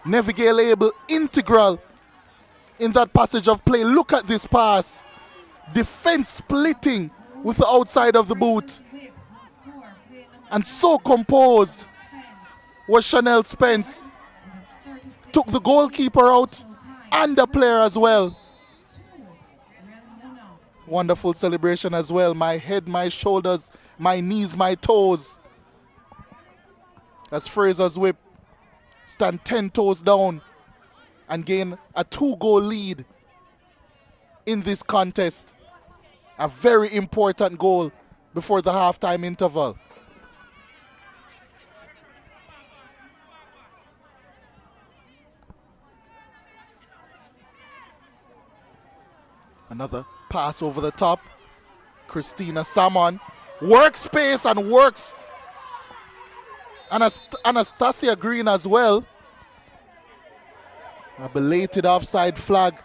Neville able, integral in that passage of play. Look at this pass. Defense splitting with the outside of the boot. And so composed was Chanel Spence. Took the goalkeeper out and the player as well. Wonderful celebration as well. My head, my shoulders, my knees, my toes. As Frazier's whip stand 10 toes down and gain a 2-goal lead in this contest. A very important goal before the halftime interval. Another pass over the top. Christina Salmon works space and works Anastasia Green as well. A belated offside flag.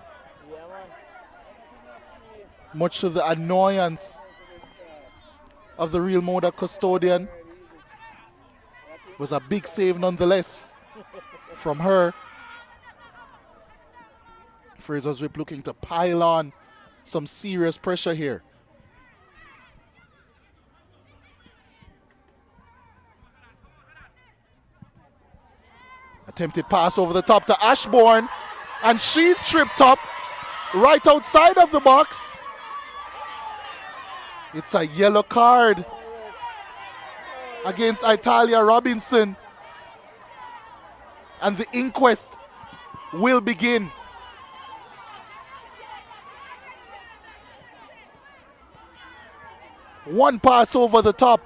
Much to the annoyance of the Real Moda custodian. It was a big save nonetheless from her. Frazier's whip looking to pile on some serious pressure here. Attempted pass over the top to Ashbourne, and she's tripped up right outside of the box. It's a yellow card against Italia Robinson, and the inquest will begin. One pass over the top,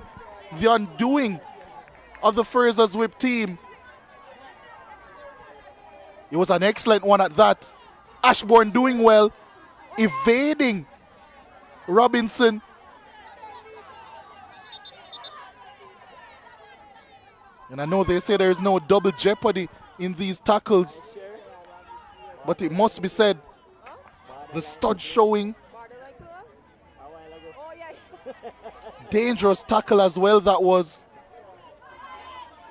the undoing of the Frazier's whip team. It was an excellent one at that. Ashbourne doing well, evading Robinson. And I know they say there is no double jeopardy in these tackles, but it must be said, the stud showing. Dangerous tackle as well that was.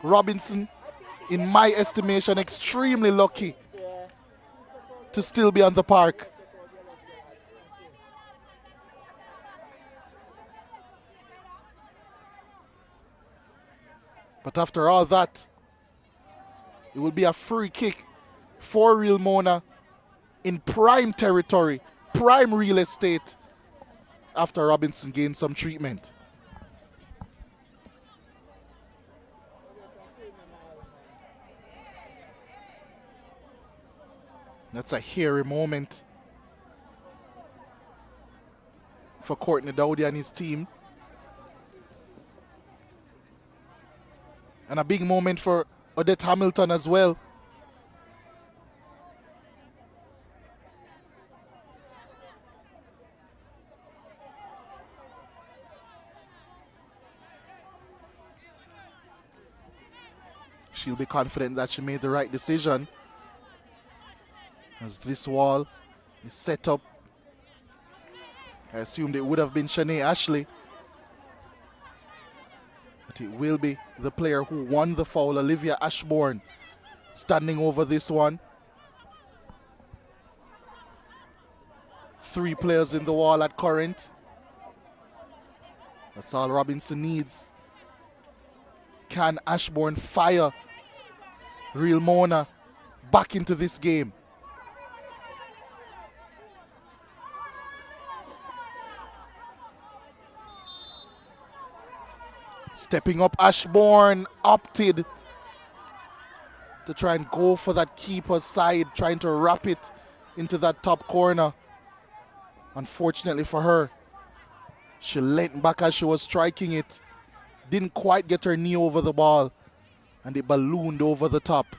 Robinson, in my estimation, extremely lucky to still be on the park. But after all that, it will be a free kick for Real Mona in prime territory, prime real estate, after Robinson gained some treatment. That's a hairy moment for Courtney Dowdy and his team. And a big moment for Odette Hamilton as well. She'll be confident that she made the right decision, as this wall is set up. I assumed it would have been Shanae Ashley, but it will be the player who won the foul, Olivia Ashbourne, standing over this one. 3 players in the wall at current. That's all Robinson needs. Can Ashbourne fire Real Mona back into this game? Stepping up, Ashbourne opted to try and go for that keeper side, trying to wrap it into that top corner. Unfortunately for her, she leant back as she was striking it. Didn't quite get her knee over the ball, and it ballooned over the top.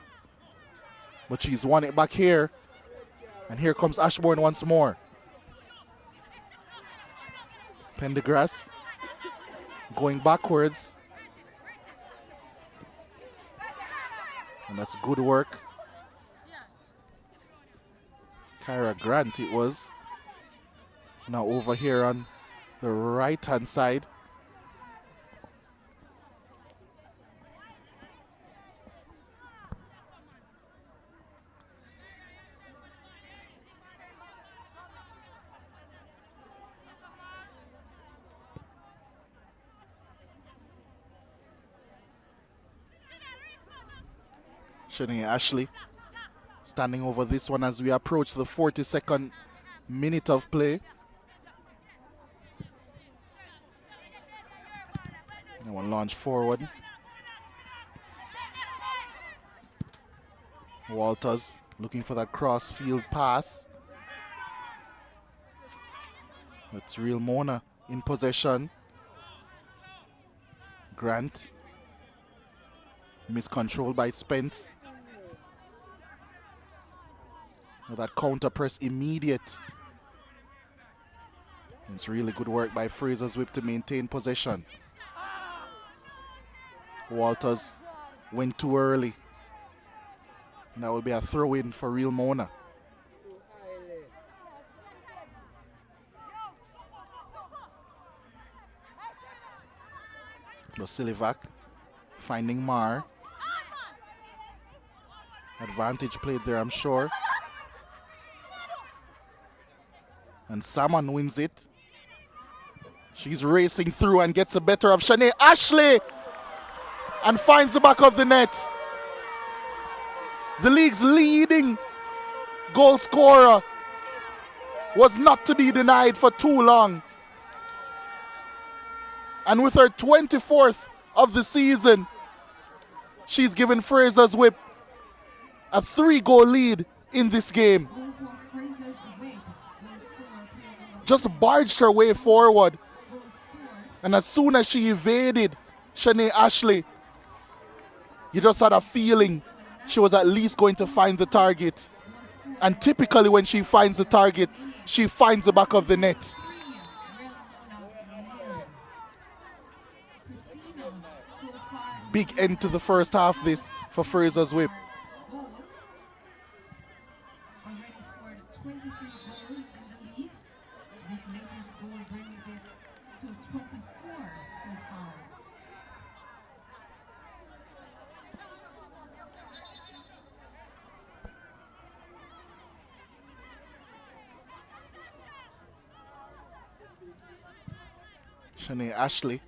But she's won it back here, and here comes Ashbourne once more. Pendergrass going backwards. And that's good work. Kyra Grant it was. Now over here on the right-hand side. Shanae Ashley standing over this one as we approach the 42nd minute of play. And one launch forward. Walters looking for that cross field pass. It's Real Mona in possession. Grant miscontrolled by Spence. That counter press immediate. It's really good work by Frazier's whip to maintain possession. Walters went too early. And that will be a throw-in for Real Mona. Losilivac finding Mar. Advantage played there, I'm sure. And Salmon wins it. She's racing through and gets the better of Shanae Ashley and finds the back of the net. The league's leading goal scorer was not to be denied for too long. And with her 24th of the season, she's given Frazier's whip a 3-goal lead in this game. Just barged her way forward. And as soon as she evaded Shanae Ashley, you just had a feeling she was at least going to find the target. And typically when she finds the target, she finds the back of the net. Big end to the first half this for Frazier's whip. Shanae Ashley.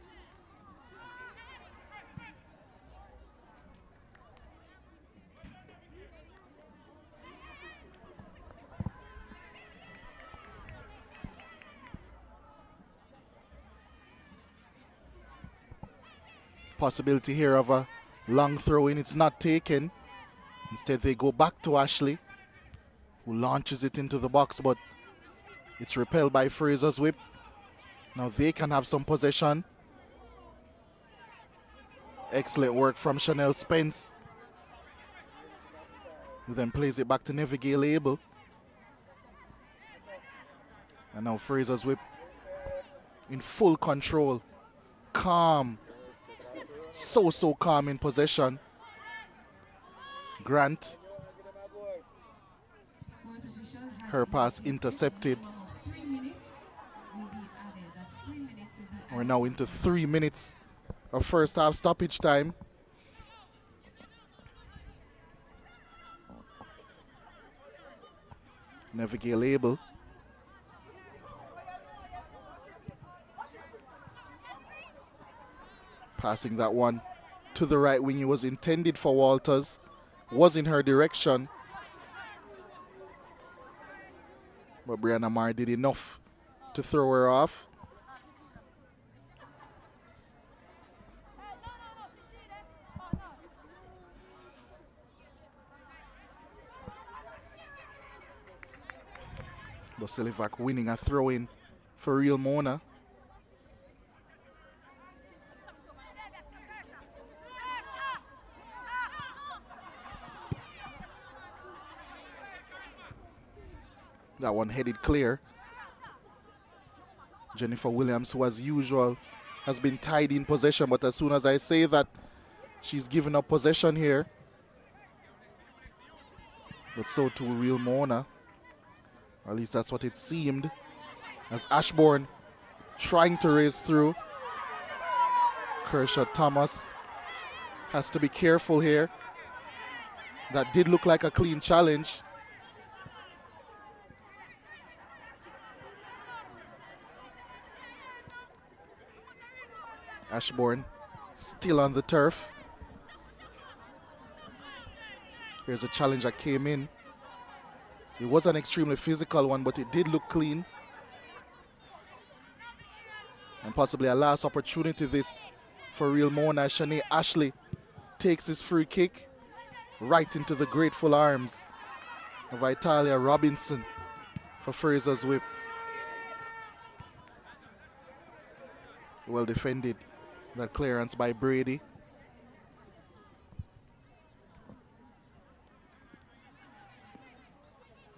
Possibility here of a long throw in. It's not taken. Instead they go back to Ashley, who launches it into the box, but it's repelled by Frazier's whip. Now they can have some possession. Excellent work from Chanel Spence, who then plays it back to Nevigale Abel. And now Frazier's whip in full control. Calm. So calm in possession. Grant. Her pass intercepted. We're now into 3 minutes of first half stoppage time. Nevigale Abel. Passing that one to the right wing. It was intended for Walters. Was in her direction. But Brianna Marr did enough to throw her off. Basilivac winning a throw-in for Real Mona. That one headed clear. Jennifer Williams, who as usual has been tied in possession, but as soon as I say that, she's given up possession here. But so too Real Mona. Or at least that's what it seemed. As Ashbourne trying to race through. Kershaw Thomas has to be careful here. That did look like a clean challenge. Ashbourne still on the turf. Here's a challenge that came in. It was an extremely physical one, but it did look clean. And possibly a last opportunity this for Real Mona. Shanae Ashley takes his free kick right into the grateful arms of Italia Robinson for Frazier's whip. Well defended. That clearance by Brady.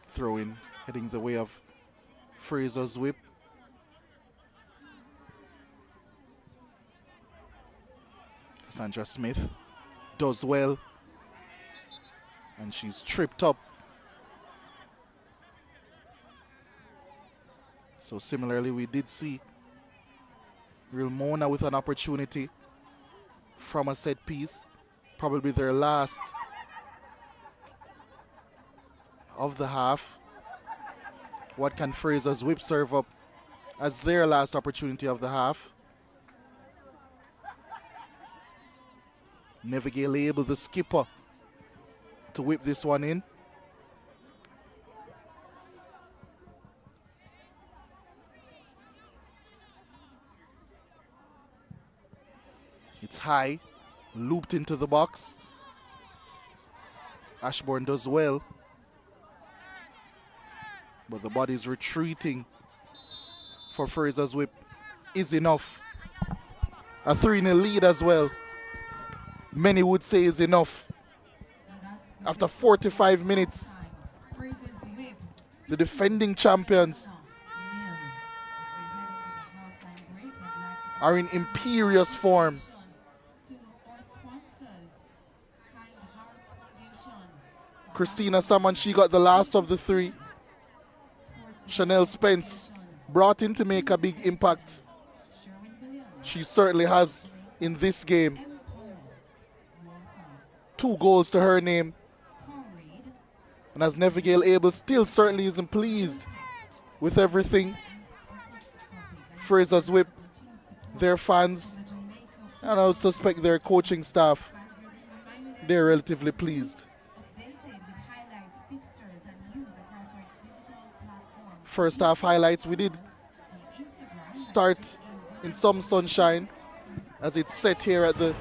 Throw in, heading the way of Frazier's whip. Cassandra Smith does well. And she's tripped up. So similarly, we did see Real Mona with an opportunity from a set piece. Probably their last of the half. What can Frazier's whip serve up as their last opportunity of the half? Nevigale Abel, the skipper, to whip this one in. It's high, looped into the box. Ashbourne does well. But the body's retreating for Frazier's whip is enough. A 3-0 lead as well. Many would say is enough. After 45 minutes, the defending champions are in imperious form. Christina Salmon, she got the last of the three. Chanel Spence brought in to make a big impact. She certainly has in this game. 2 goals to her name. And as Nevigale Abel still certainly isn't pleased with everything. Frazier's whip, their fans, and I would suspect their coaching staff, they're relatively pleased. First half highlights, we did start in some sunshine as it's set here at the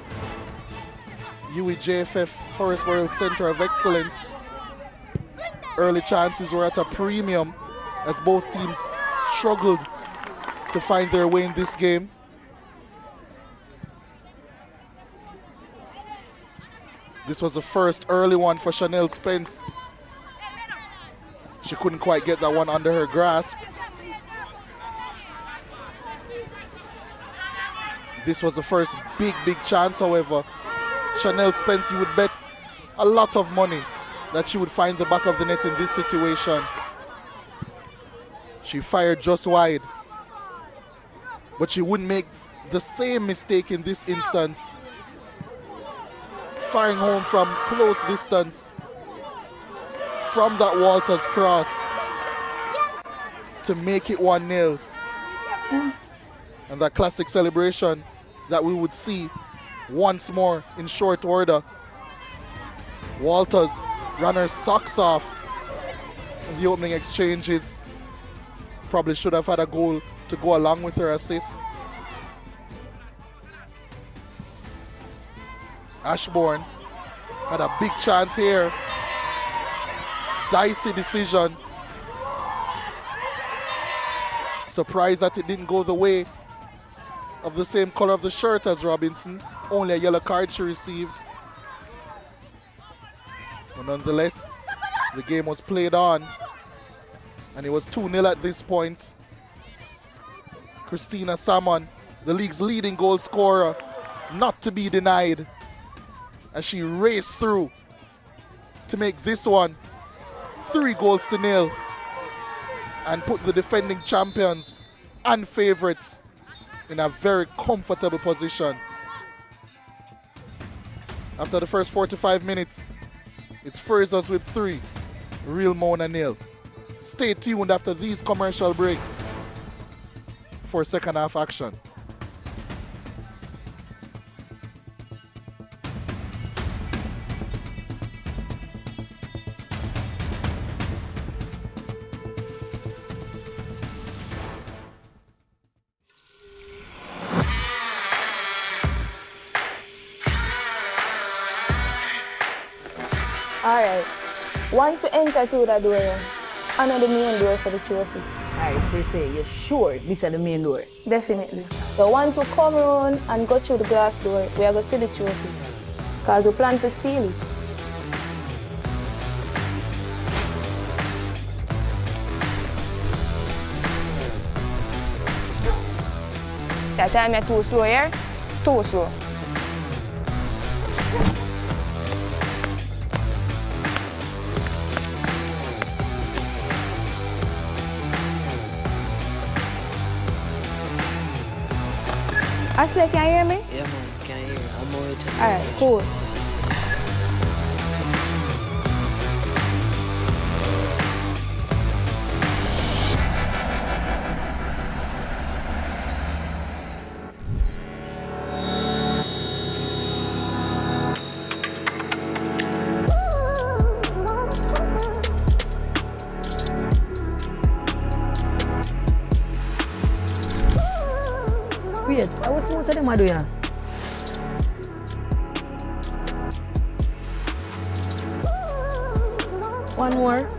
UEJFF Horace Burrell Center of Excellence early chances were at a premium as both teams struggled to find their way in this game. This was the first early one for Chanel Spence. She couldn't quite get that one under her grasp. This was the first big chance, however. Chanel Spence, you would bet a lot of money that she would find the back of the net in this situation. She fired just wide. But she wouldn't make the same mistake in this instance. Firing home from close distance from that Walters cross to make it 1-0. And that classic celebration that we would see once more in short order. Walters ran her socks off in the opening exchanges. Probably should have had a goal to go along with her assist. Ashbourne had a big chance here. Dicey decision. Surprised that it didn't go the way of the same color of the shirt as Robinson. Only a yellow card she received. But nonetheless, the game was played on. And it was 2-0 at this point. Christina Salmon, the league's leading goal scorer, not to be denied, as she raced through to make this one 3-0 and put the defending champions and favorites in a very comfortable position. After the first 45 minutes, it's Frazsiers with 3, Real Mona 0. Stay tuned after these commercial breaks for second half action. Alright, once we enter through that door, I know the main door for the trophy. Alright, so you say you're sure this is the main door? Definitely. So once we come around and go through the glass door, we are going to see the trophy. Because we plan to steal it. That time you're too slow here? Too slow. Ashley, can you hear me? Yeah, man, can hear you. I'm on it. Alright, cool. Wait, I was what them are doing? One more.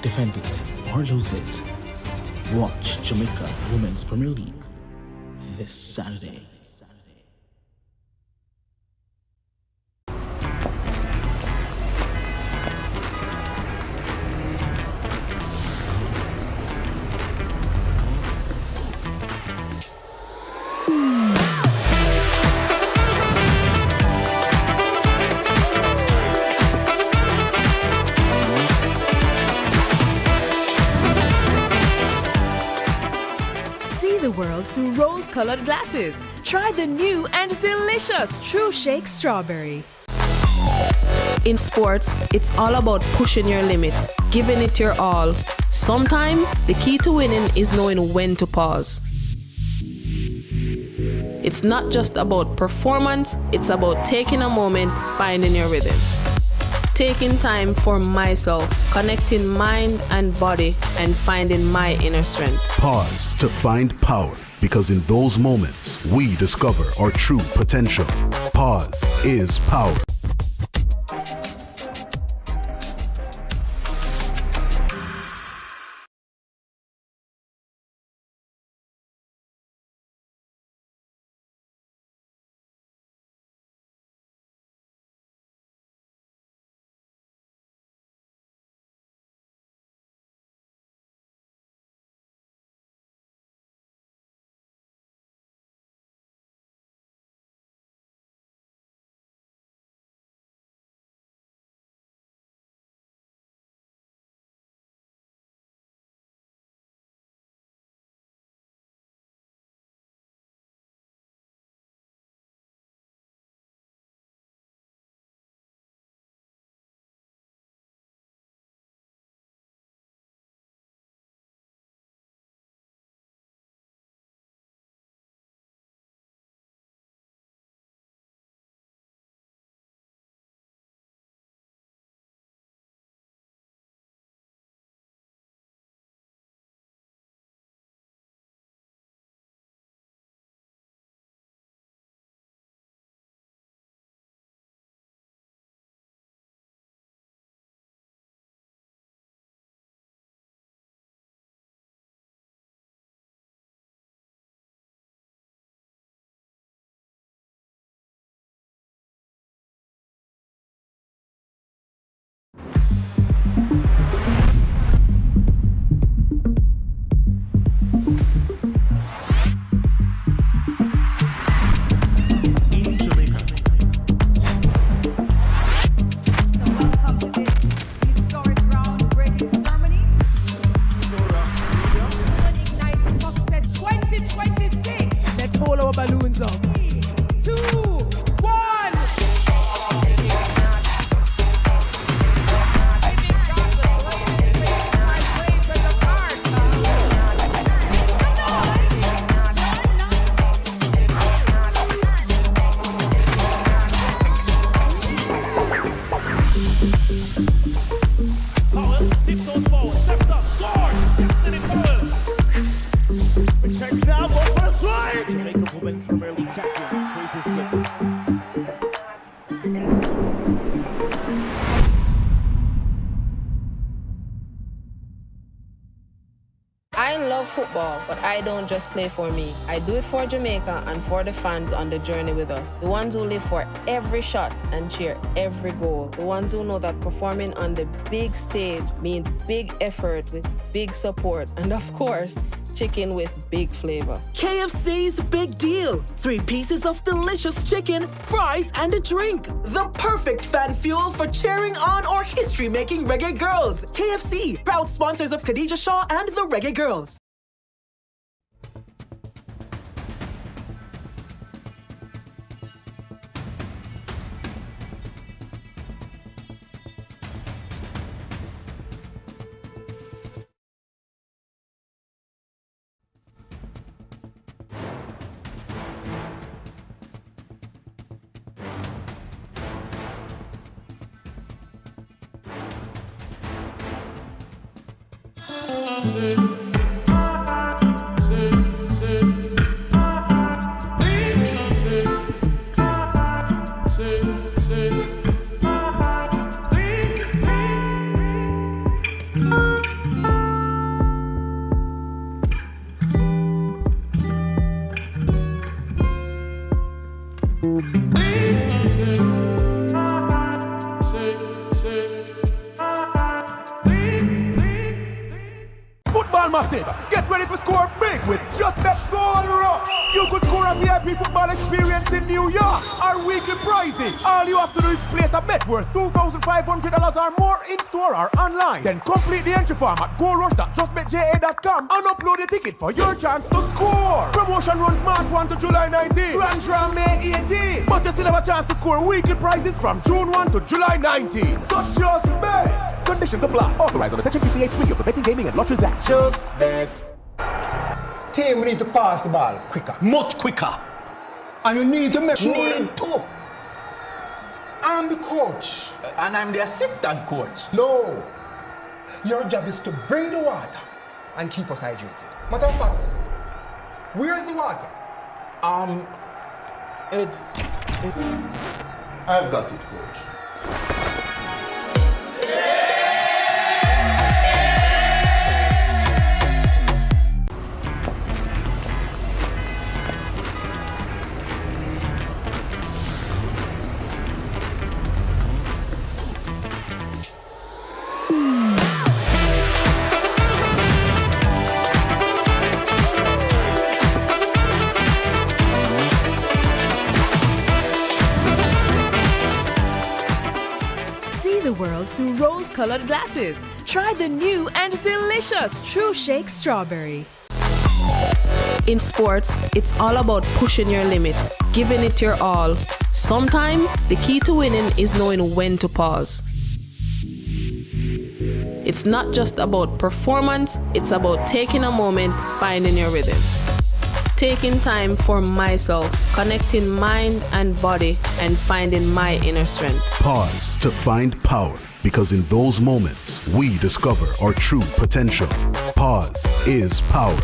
defend it or lose it. Watch Jamaica Women's Premier League this Saturday. The world through rose-colored glasses. Try the new and delicious True Shake Strawberry. In sports, it's all about pushing your limits, giving it your all. Sometimes, the key to winning is knowing when to pause. It's not just about performance, it's about taking a moment, finding your rhythm. Taking time for myself, connecting mind and body, and finding my inner strength. Pause to find power, because in those moments, we discover our true potential. Pause is power. Balloons up. 2, 1. Powell tiptoes forward, steps up, scores! Destiny Powell! Returns down, goes for a strike! Jamaica Women's Premier League champions, Tracy Smith. I love football, but I don't just play for me. I do it for Jamaica and for the fans on the journey with us. The ones who live for every shot and cheer every goal. The ones who know that performing on the big stage means big effort with big support. And of course, chicken with big flavor. KFC's Big Deal. 3 pieces of delicious chicken, fries, and a drink. The perfect fan fuel for cheering on or history-making reggae girls. KFC, proud sponsors of Khadija Shaw and the Reggae Girls. Football massive. Get ready to score big with Just Bet Goal Rush. You could score a VIP football experience in New York. Our weekly prizes. All you have to do is place a bet worth $2,500 or more in store or online. Then complete the entry form at goalrush.justbetja.com and upload a ticket for your chance to score. Promotion runs March 1 to July 19. Grand Draw May 18. But you still have a chance to score weekly prizes from June 1 to July 19. So just bet. Conditions apply. Authorized under Section 58(3) of the Betting, Gaming and Lotteries Act. Just bet. Team, we need to pass the ball quicker. Much quicker. And you need to make sure. Need to. I'm the coach. And I'm the assistant coach. No. Your job is to bring the water and keep us hydrated. Matter of fact, where's the water? I've got it, coach. The world through rose-colored glasses. Try the new and delicious True Shake Strawberry. In sports, it's all about pushing your limits, giving it your all. Sometimes, the key to winning is knowing when to pause. It's not just about performance, it's about taking a moment, finding your rhythm. Taking time for myself, connecting mind and body, and finding my inner strength. Pause to find power, because in those moments, we discover our true potential. Pause is power.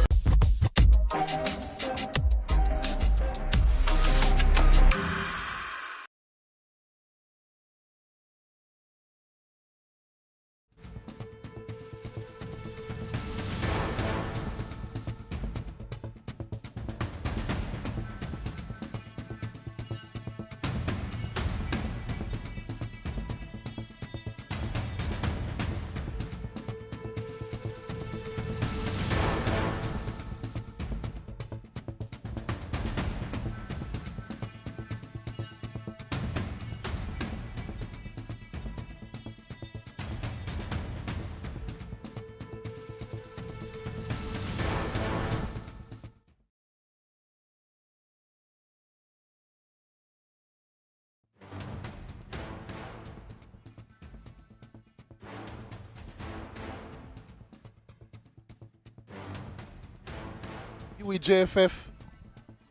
JFF,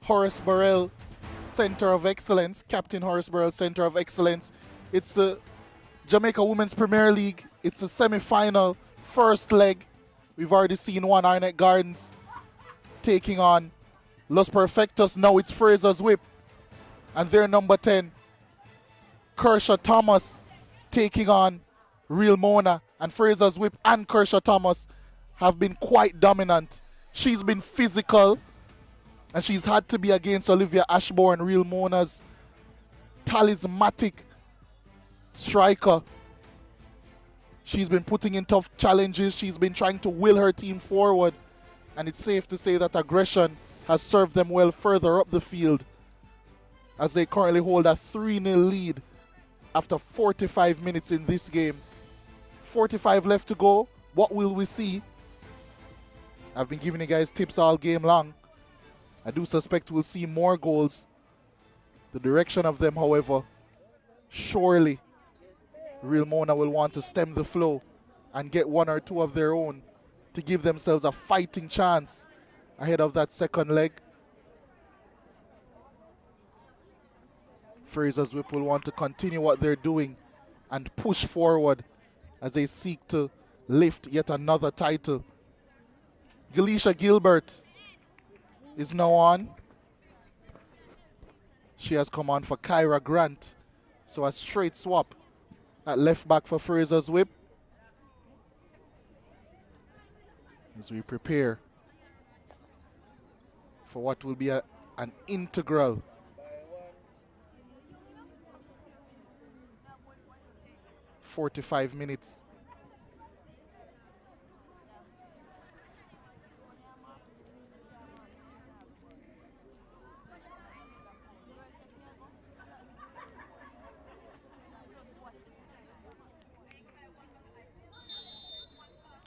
Horace Burrell, Center of Excellence, Captain Horace Burrell, Center of Excellence. It's the Jamaica Women's Premier League. It's the semi-final, first leg. We've already seen one, Arnett Gardens taking on Los Perfectos. Now it's Frazier's Whip. And their number 10, Kershaw Thomas, taking on Real Mona. And Frazier's Whip and Kershaw Thomas have been quite dominant. She's been physical, and she's had to be against Olivia Ashbourne, Real Mona's talismanic striker. She's been putting in tough challenges. She's been trying to will her team forward, and it's safe to say that aggression has served them well further up the field as they currently hold a 3-0 lead after 45 minutes in this game. 45 left to go. What will we see? I've been giving you guys tips all game long. I do suspect we'll see more goals. The direction of them, however, surely Real Mona will want to stem the flow and get one or two of their own to give themselves a fighting chance ahead of that second leg. Frazier's Whip will want to continue what they're doing and push forward as they seek to lift yet another title. Galisha Gilbert is now on. She has come on for Kyra Grant. So a straight swap at left back for Frazier's Whip. As we prepare for what will be an integral .45 minutes.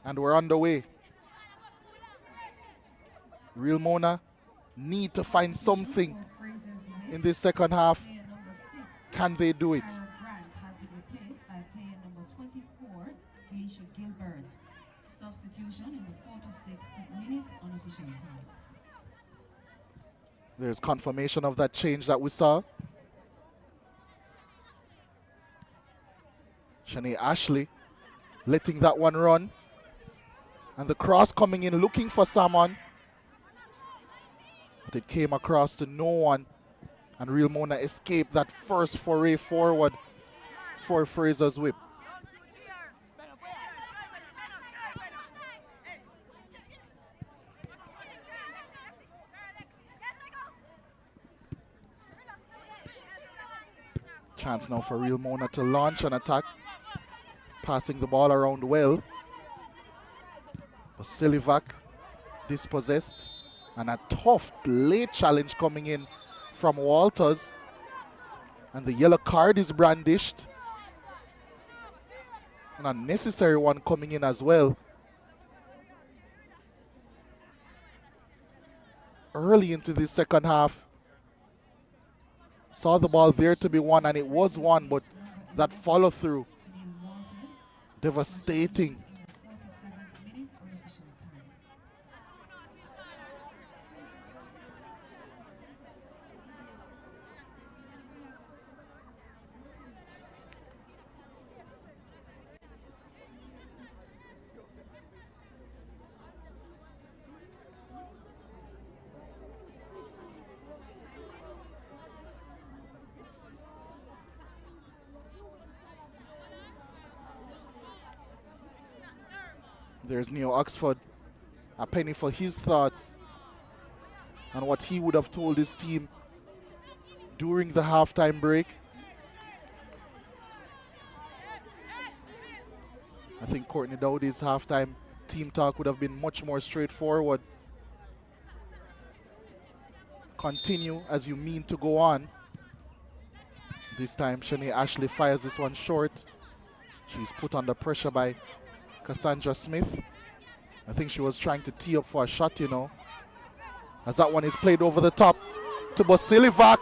And we're on the way. Real Mona need to find something in this second half. Can they do it? Substitution in the 46th minute unofficial time. There's confirmation of that change that we saw. Shanae Ashley letting that one run. And the cross coming in looking for someone. But it came across to no one. And Real Mona escaped that first foray forward for Frazier's whip. Chance now for Real Mona to launch an attack. Passing the ball around well. But Silivac dispossessed. And a tough late challenge coming in from Walters. And the yellow card is brandished. An unnecessary one coming in as well. Early into the second half. Saw the ball there to be won, and it was won, but that follow through, devastating. There's Neo Oxford, a penny for his thoughts and what he would have told his team during the halftime break. I think Courtney Dowdy's halftime team talk would have been much more straightforward. Continue as you mean to go on. This time, Shanae Ashley fires this one short. She's put under pressure by Cassandra Smith. I think she was trying to tee up for a shot, you know. As that one is played over the top to Bosilivac,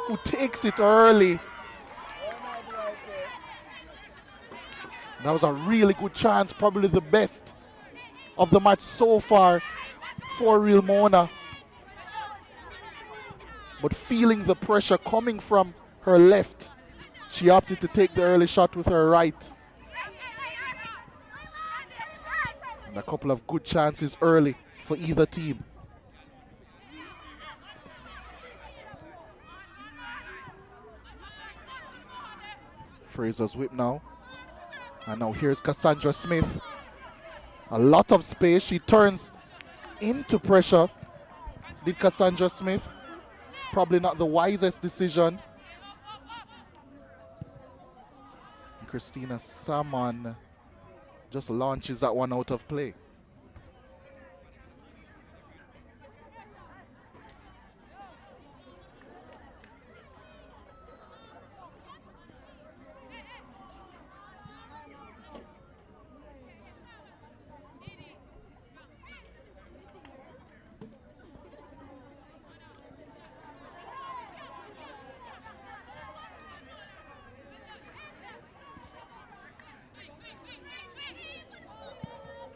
who takes it early. That was a really good chance, probably the best of the match so far for Real Mona. But feeling the pressure coming from her left, she opted to take the early shot with her right. And a couple of good chances early for either team. Frazier's whip now. And now here's Cassandra Smith. A lot of space. She turns into pressure. Did Cassandra Smith? Probably not the wisest decision. And Christina Salmon just launches that one out of play.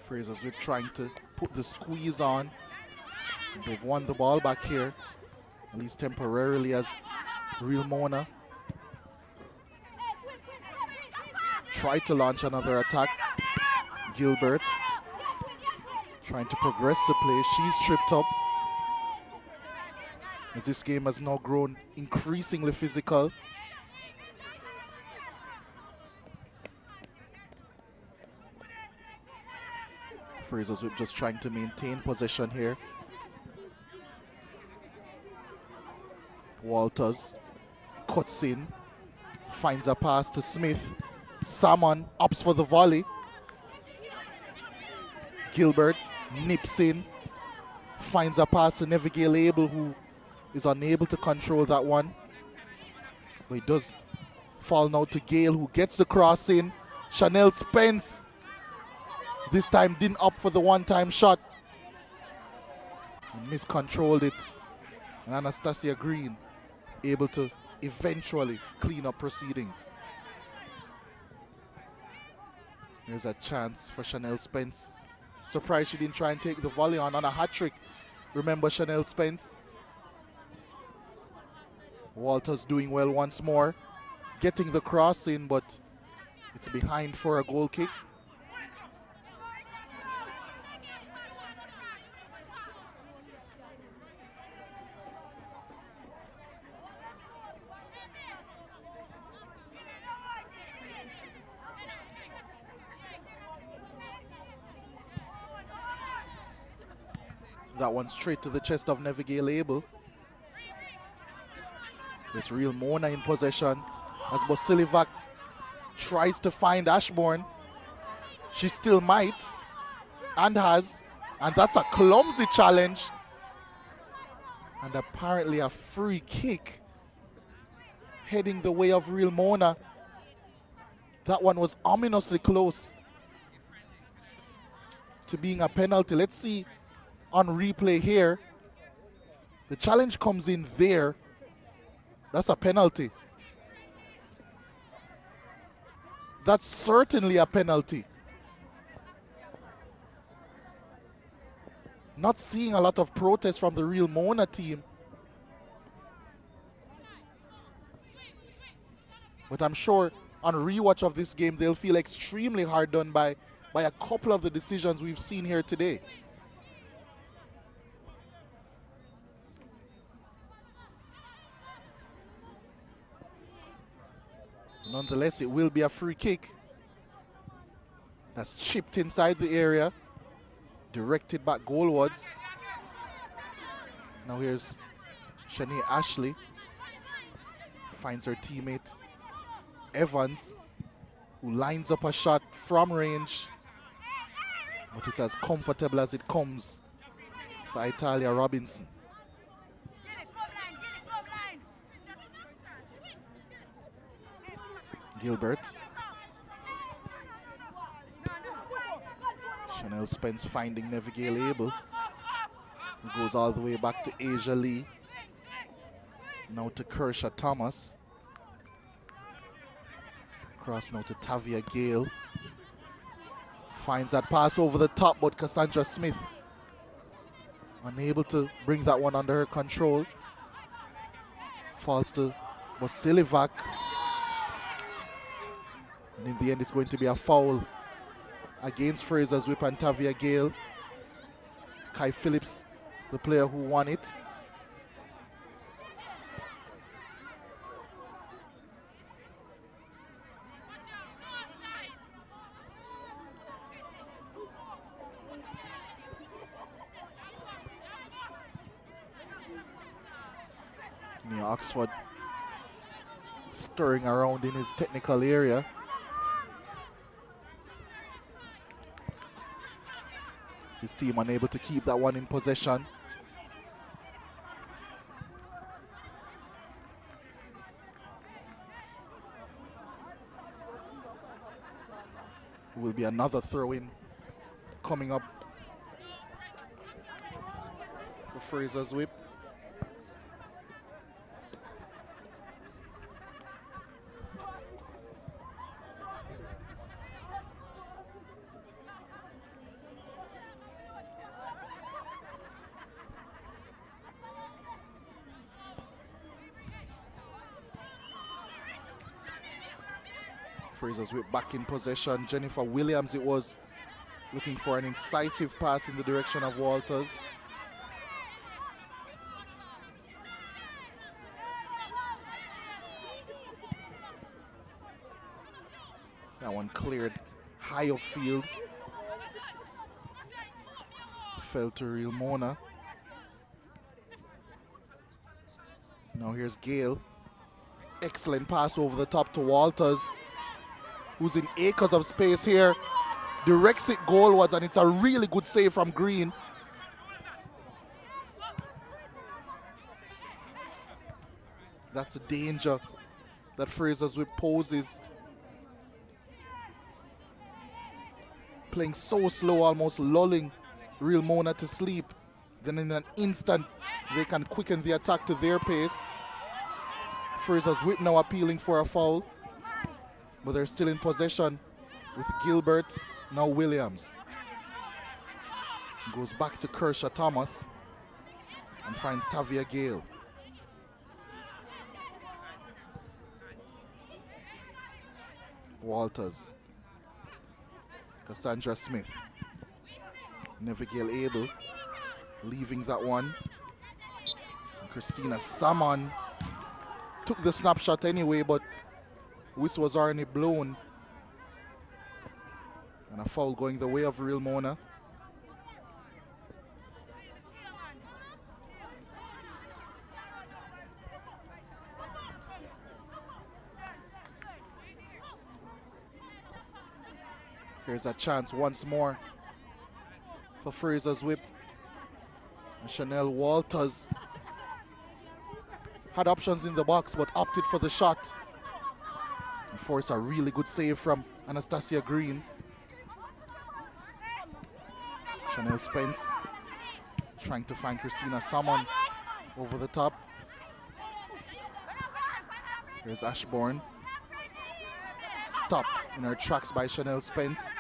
Frazier's whip trying to put the squeeze on. They've won the ball back here, at least temporarily, as Real Mona tried to launch another attack. Gilbert trying to progress the play. She's tripped up. As this game has now grown increasingly physical. Frazier's whip just trying to maintain possession here. Walters cuts in, finds a pass to Smith. Salmon opts for the volley. Gilbert nips in, finds a pass to Nevigale Abel, who is unable to control that one. But it does fall now to Gale, who gets the cross in. Chanel Spence This time didn't opt for the one-time shot. And miscontrolled it. And Anastasia Green able to eventually clean up proceedings. Here's a chance for Chanel Spence. Surprised she didn't try and take the volley on a hat trick. Remember Chanel Spence? Walters doing well once more. Getting the cross in, but it's behind for a goal kick. That one straight to the chest of Nevigale Abel. It's Real Mona in possession as Bosilivac tries to find Ashbourne. She still might and has, and that's a clumsy challenge. And apparently a free kick heading the way of Real Mona. That one was ominously close to being a penalty. Let's see on replay here. The challenge comes in there. That's a penalty. That's certainly a penalty. Not seeing a lot of protest from the Real Mona team. But I'm sure on rewatch of this game, they'll feel extremely hard done by a couple of the decisions we've seen here today. Nonetheless, it will be a free kick. That's chipped inside the area, directed back goalwards. Now here's Shanae Ashley. Finds her teammate Evans, who lines up a shot from range. But it's as comfortable as it comes for Italia Robinson. Gilbert. Chanel Spence finding Nevigale Abel, who goes all the way back to Asia Lee. Now to Kershaw Thomas. Cross now to Tavia Gale. Finds that pass over the top, but Cassandra Smith unable to bring that one under her control. Falls to Bosilivac. And in the end, it's going to be a foul against Frazier's Whip and Tavia Gale. Kai Phillips, the player who won it. Near Oxford stirring around in his technical area. His team unable to keep that one in possession. Will be another throw-in coming up for Frazier's Whip. Frazier's Whip back in possession. Jennifer Williams it was, looking for an incisive pass in the direction of Walters. That one cleared high upfield. Fell to Real Mona. Now here's Gale. Excellent pass over the top to Walters, who's in acres of space here. Directs it goalwards, and it's a really good save from Green. That's the danger that Frazier's Whip poses. playing so slow, almost lulling Real Mona to sleep. Then in an instant, they can quicken the attack to their pace. Frazziers whip now appealing for a foul, but they're still in possession with Gilbert, now Williams. Goes back to Kershaw Thomas and finds Tavia Gale. Walters, Cassandra Smith, Nevigale Abel, leaving that one. And Christina Salmon took the snapshot anyway, but whistle was already blown. And a foul going the way of Real Mona. Here's a chance once more for Frazziers whip. And Chanel Walters had options in the box but opted for the shot. And forced a really good save from Anastasia Green. Chanel Spence trying to find Christina Salmon over the top. Here's Ashbourne. Stopped in her tracks by Chanel Spence.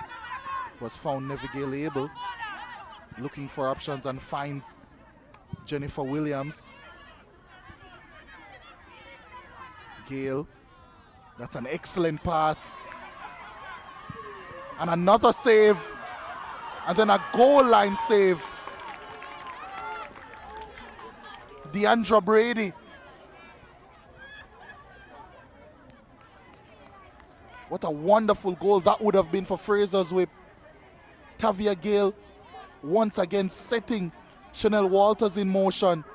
Was found Nevigale Abel. Looking for options and finds Jennifer Williams. Gale. That's an excellent pass. And another save. And then a goal line save. Deandra Brady. What a wonderful goal that would have been for Frazziers whip. Tavia Gale once again setting Chanel Walters in motion.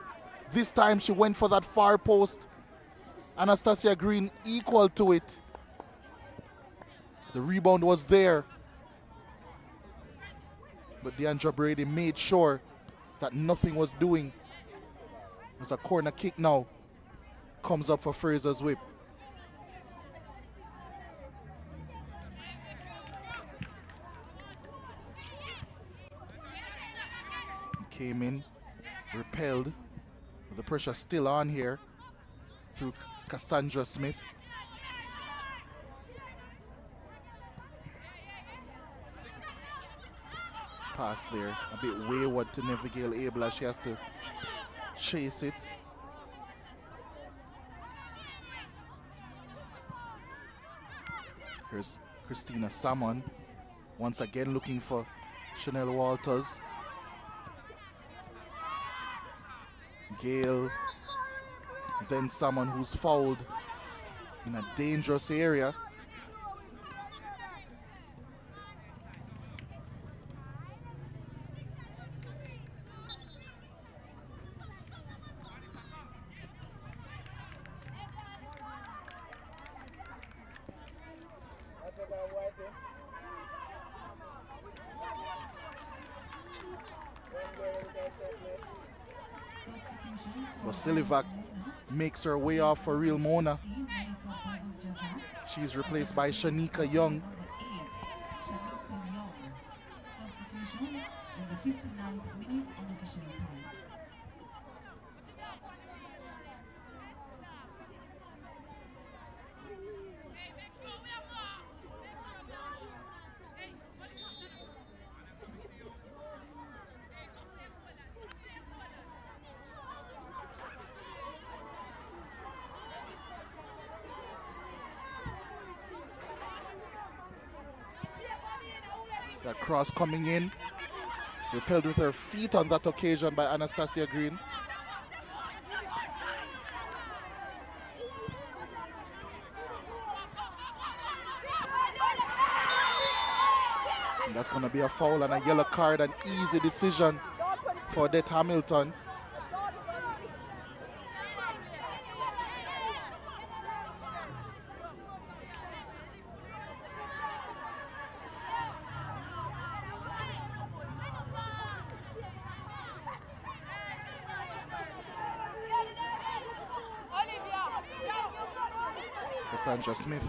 This time she went for that far post. Anastasia Green equal to it. The rebound was there. But Deandra Brady made sure that nothing was doing. There's a corner kick now. Comes up for Frazziers whip. Came in, repelled, with the pressure still on here through Cassandra Smith. Pass there, a bit wayward to Nevigale Abel as she has to chase it. Here's Christina Salmon, once again looking for Chanel Walters. Gale, then someone who's fouled in a dangerous area. Vasilivac makes her way off for Real Mona. She's replaced by Shanika Young. Substitution in the 59th minute unofficial time. That cross coming in, repelled with her feet on that occasion by Anastasia Green. And that's going to be a foul and a yellow card, an easy decision for Det Hamilton. Cassandra Smith,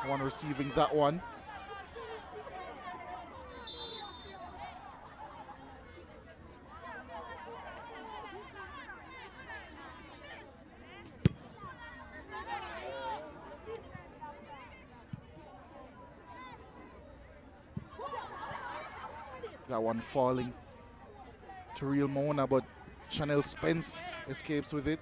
the one receiving that one. That one falling to Real Mona, but Chanel Spence escapes with it.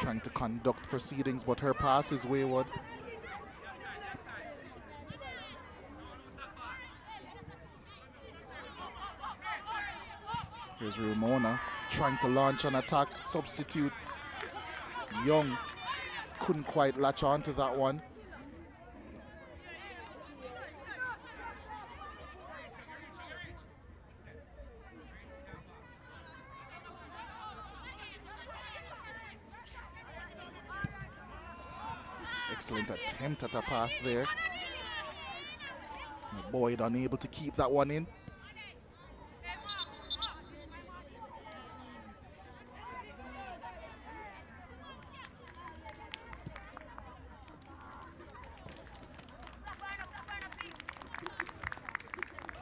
Trying to conduct proceedings, but her pass is wayward. Here's Real Mona trying to launch an attack. Substitute Young couldn't quite latch on to that one. Excellent attempt at a pass there. Boyd unable to keep that one in.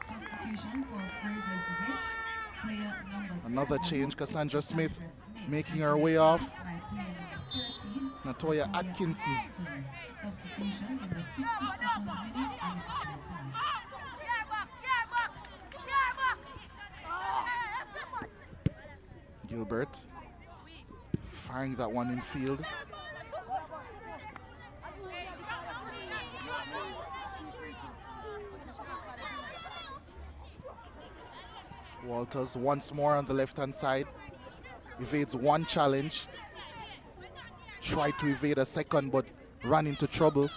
Substitution for Frazsiers. Player number Another change, Cassandra Smith making her way off. Natoya Atkinson. Substitution in the 62nd minute and additional time. Gilbert firing that one in field. Walters once more on the left-hand side. Evades one challenge. Tried to evade a second, but ran into trouble.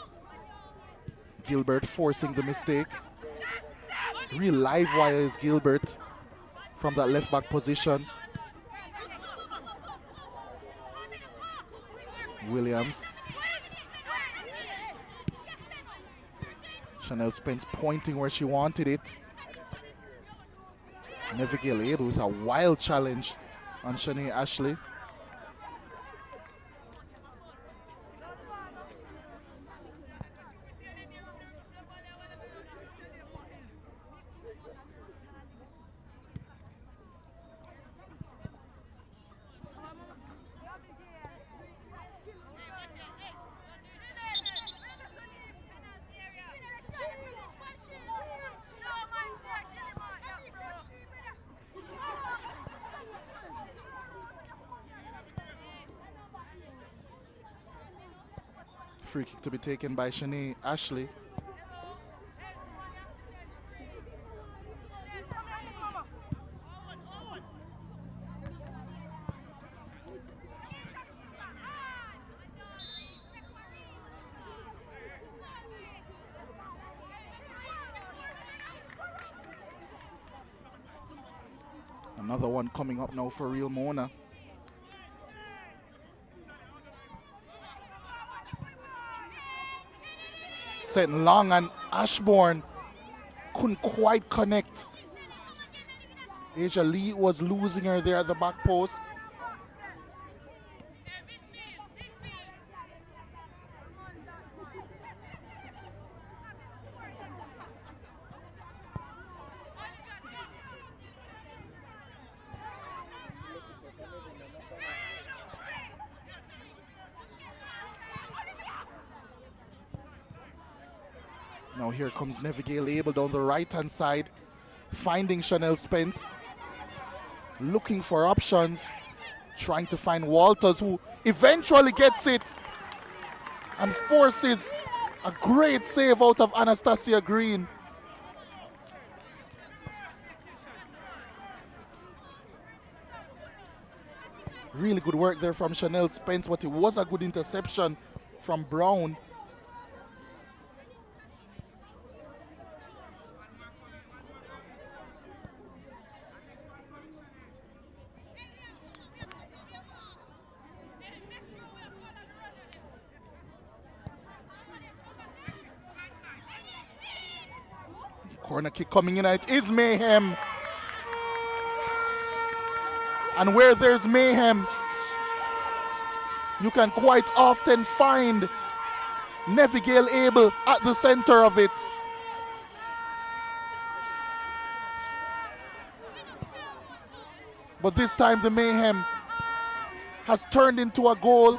Gilbert forcing the mistake. Real live wire is Gilbert from that left-back position. Williams. Chanel Spence pointing where she wanted it. Neville able with a wild challenge on Shanae Ashley. Free kick to be taken by Shanae Ashley. Another one coming up now for Real Mona. Set long and Ashbourne couldn't quite connect. Asia Lee was losing her there at the back post. Now here comes Neville Abel down the right-hand side, finding Chanel Spence, looking for options, trying to find Walters, who eventually gets it and forces a great save out of Anastasia Green. Really good work there from Chanel Spence, but it was a good interception from Brown. Corner kick coming in, and it is mayhem. And where there's mayhem, you can quite often find Neville Abel at the center of it. But this time the mayhem has turned into a goal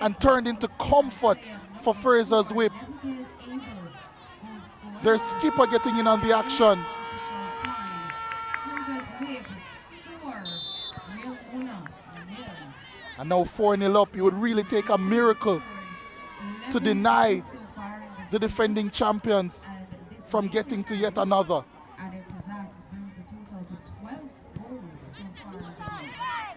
and turned into comfort for Frazier's whip. Their skipper getting in on the action. And now 4-0 up. It would really take a miracle to deny the defending champions from getting to yet another. Added to that, it brings the total to 12 goals so far in the game.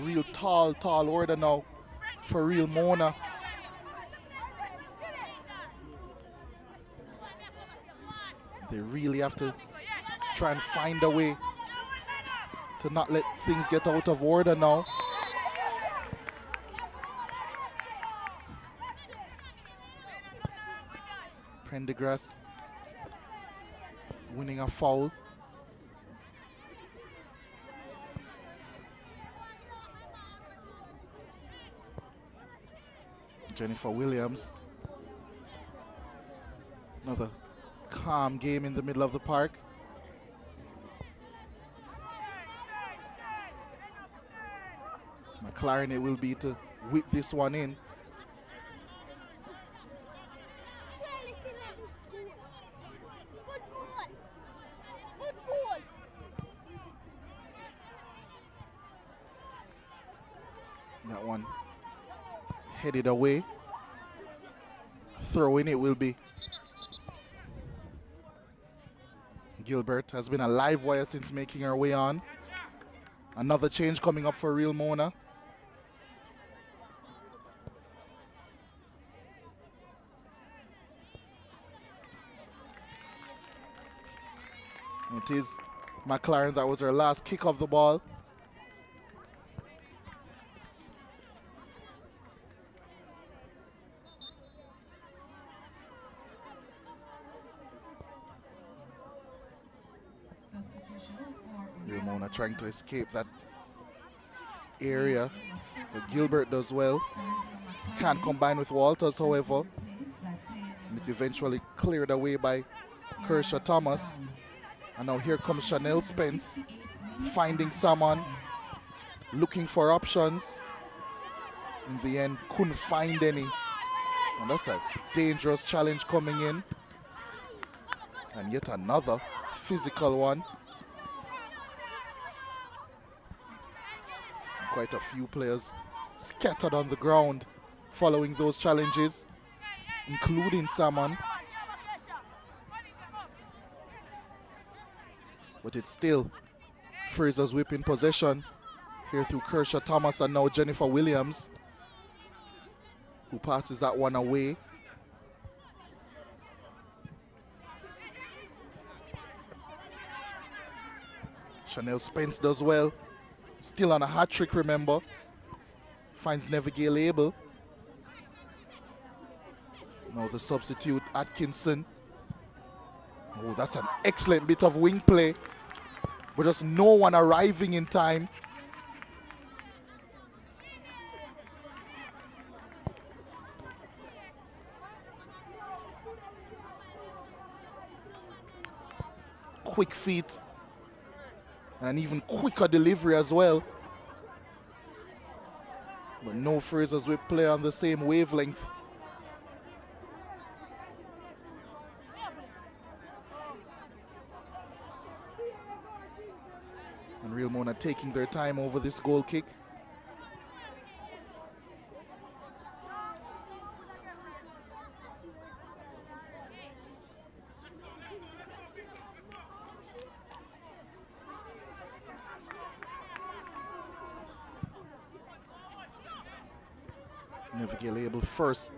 Real tall order now for real Mona. They really have to try and find a way to not let things get out of order now. Prendergast winning a foul. Jennifer Williams. Another calm game in the middle of the park. McLaren, it will be to whip this one in. That one headed away. Throw in it will be. Gilbert has been a live wire since making her way on. Another change coming up for real Mona. It is McLaren. That was her last kick of the ball. Real Mona trying to escape that area, but Gilbert does well. Can't combine with Walters, however. And it's eventually cleared away by Kershaw Thomas. And now here comes Chanel Spence, finding someone, looking for options. In the end, couldn't find any. And that's a dangerous challenge coming in. And yet another physical one. Quite a few players scattered on the ground following those challenges, including Salmon. But it's still Frazier's whip in possession here through Kershaw Thomas and now Jennifer Williams, who passes that one away. Chanel Spence does well. Still on a hat trick, remember. Finds Nevigale able. Now the substitute, Atkinson. Oh, that's an excellent bit of wing play. But just no one arriving in time. Quick feet. And an even quicker delivery as well. But no Frazier's whip play on the same wavelength. And Real Mona taking their time over this goal kick. Nevigale able first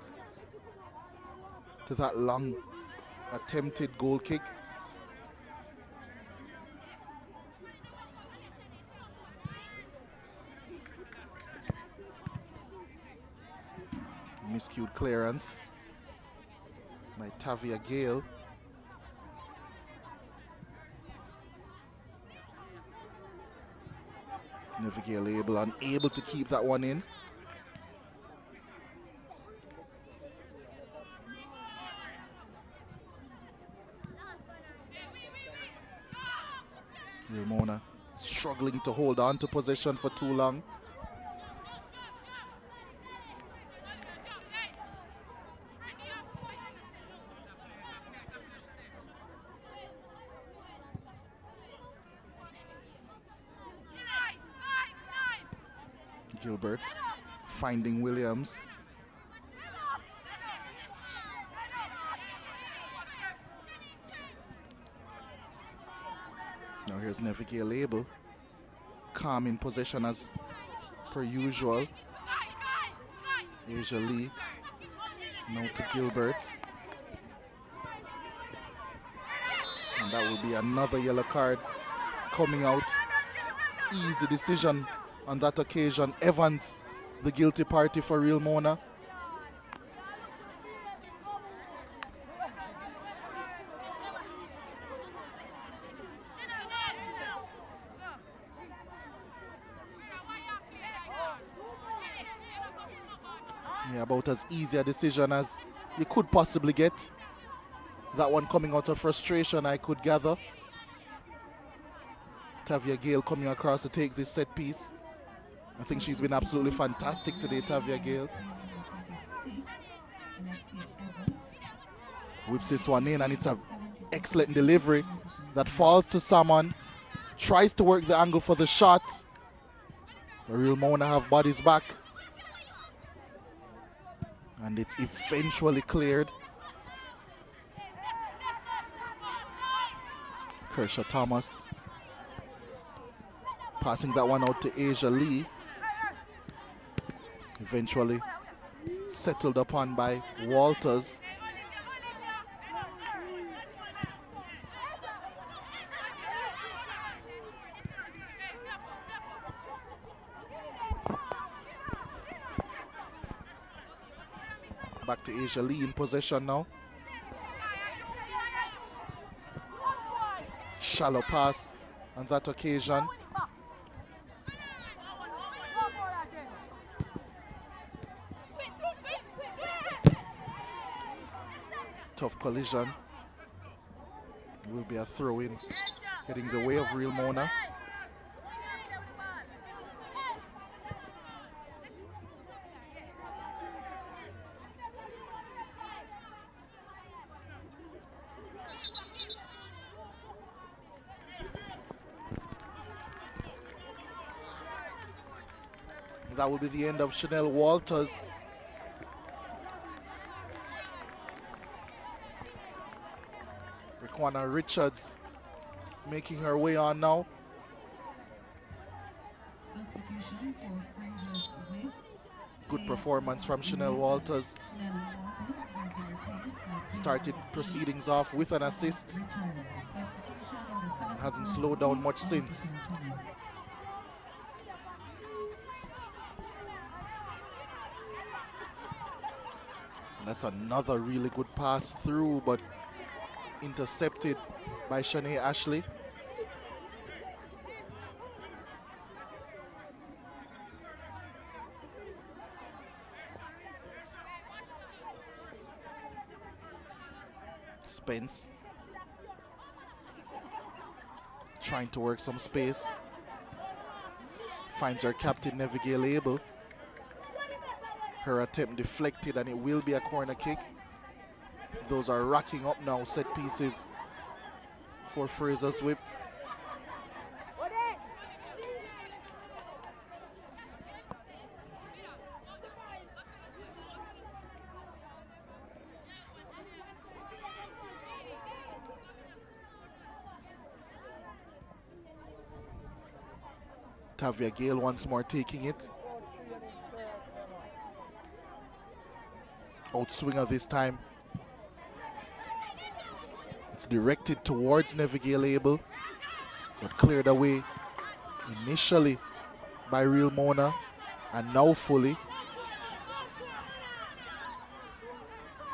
to that long attempted goal kick. Miscued clearance by Tavia Gale. Nevigale unable to keep that one in. Real Mona struggling to hold on to possession for too long. Gilbert finding Williams. Now here's Nevigia Label. Calm in possession as per usual. Asia Lee. Now to Gilbert. And that will be another yellow card coming out. Easy decision on that occasion. Evans, the guilty party for Real Mona. Yeah, about as easy a decision as you could possibly get. That one coming out of frustration, I could gather. Tavia Gale coming across to take this set piece. I think she's been absolutely fantastic today, Tavia Gale. Whips this one in, and it's an excellent delivery that falls to Salmon. Tries to work the angle for the shot. The Real Mona have bodies back. And it's eventually cleared. Kershaw Thomas passing that one out to Asia Lee. Eventually settled upon by Walters. Back to Asia Lee in possession now. Shallow pass on that occasion. Tough collision. Will be a throw-in heading the way of Real Mona. That will be the end of Chanel Walters. Raquana Richards making her way on now. Substitution for Frazsiers with Good performance from Chanel Walters. Started proceedings off with an assist. Hasn't slowed down much since. And that's another really good pass through, but intercepted by Shanae Ashley. Spence trying to work some space. Finds her captain, Nevigia Label. Her attempt deflected, and it will be a corner kick. Those are racking up now, set pieces for Frazier's Whip. Tavia Gale once more taking it. Outswinger this time. It's directed towards Nevigia Label, but cleared away initially by Real Mona, and now fully.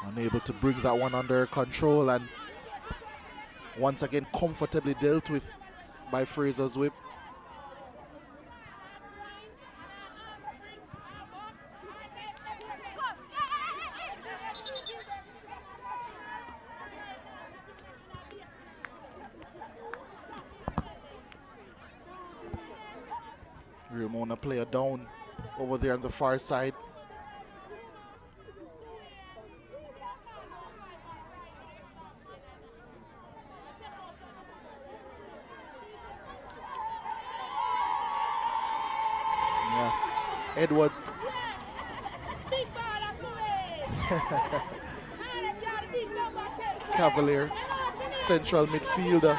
Unable to bring that one under control, and once again comfortably dealt with by Frazier's Whip. Ramona player down over there on the far side. Yeah, Edwards. Cavalier, central midfielder,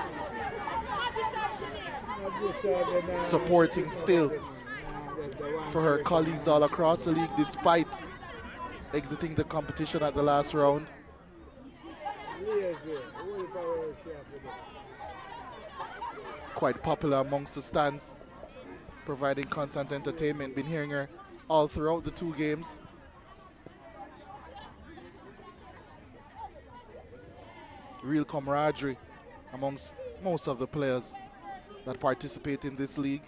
supporting still for her colleagues all across the league despite exiting the competition at the last round. Quite popular amongst the stands, providing constant entertainment. Been hearing her all throughout the two games. Real camaraderie amongst most of the players that participate in this league.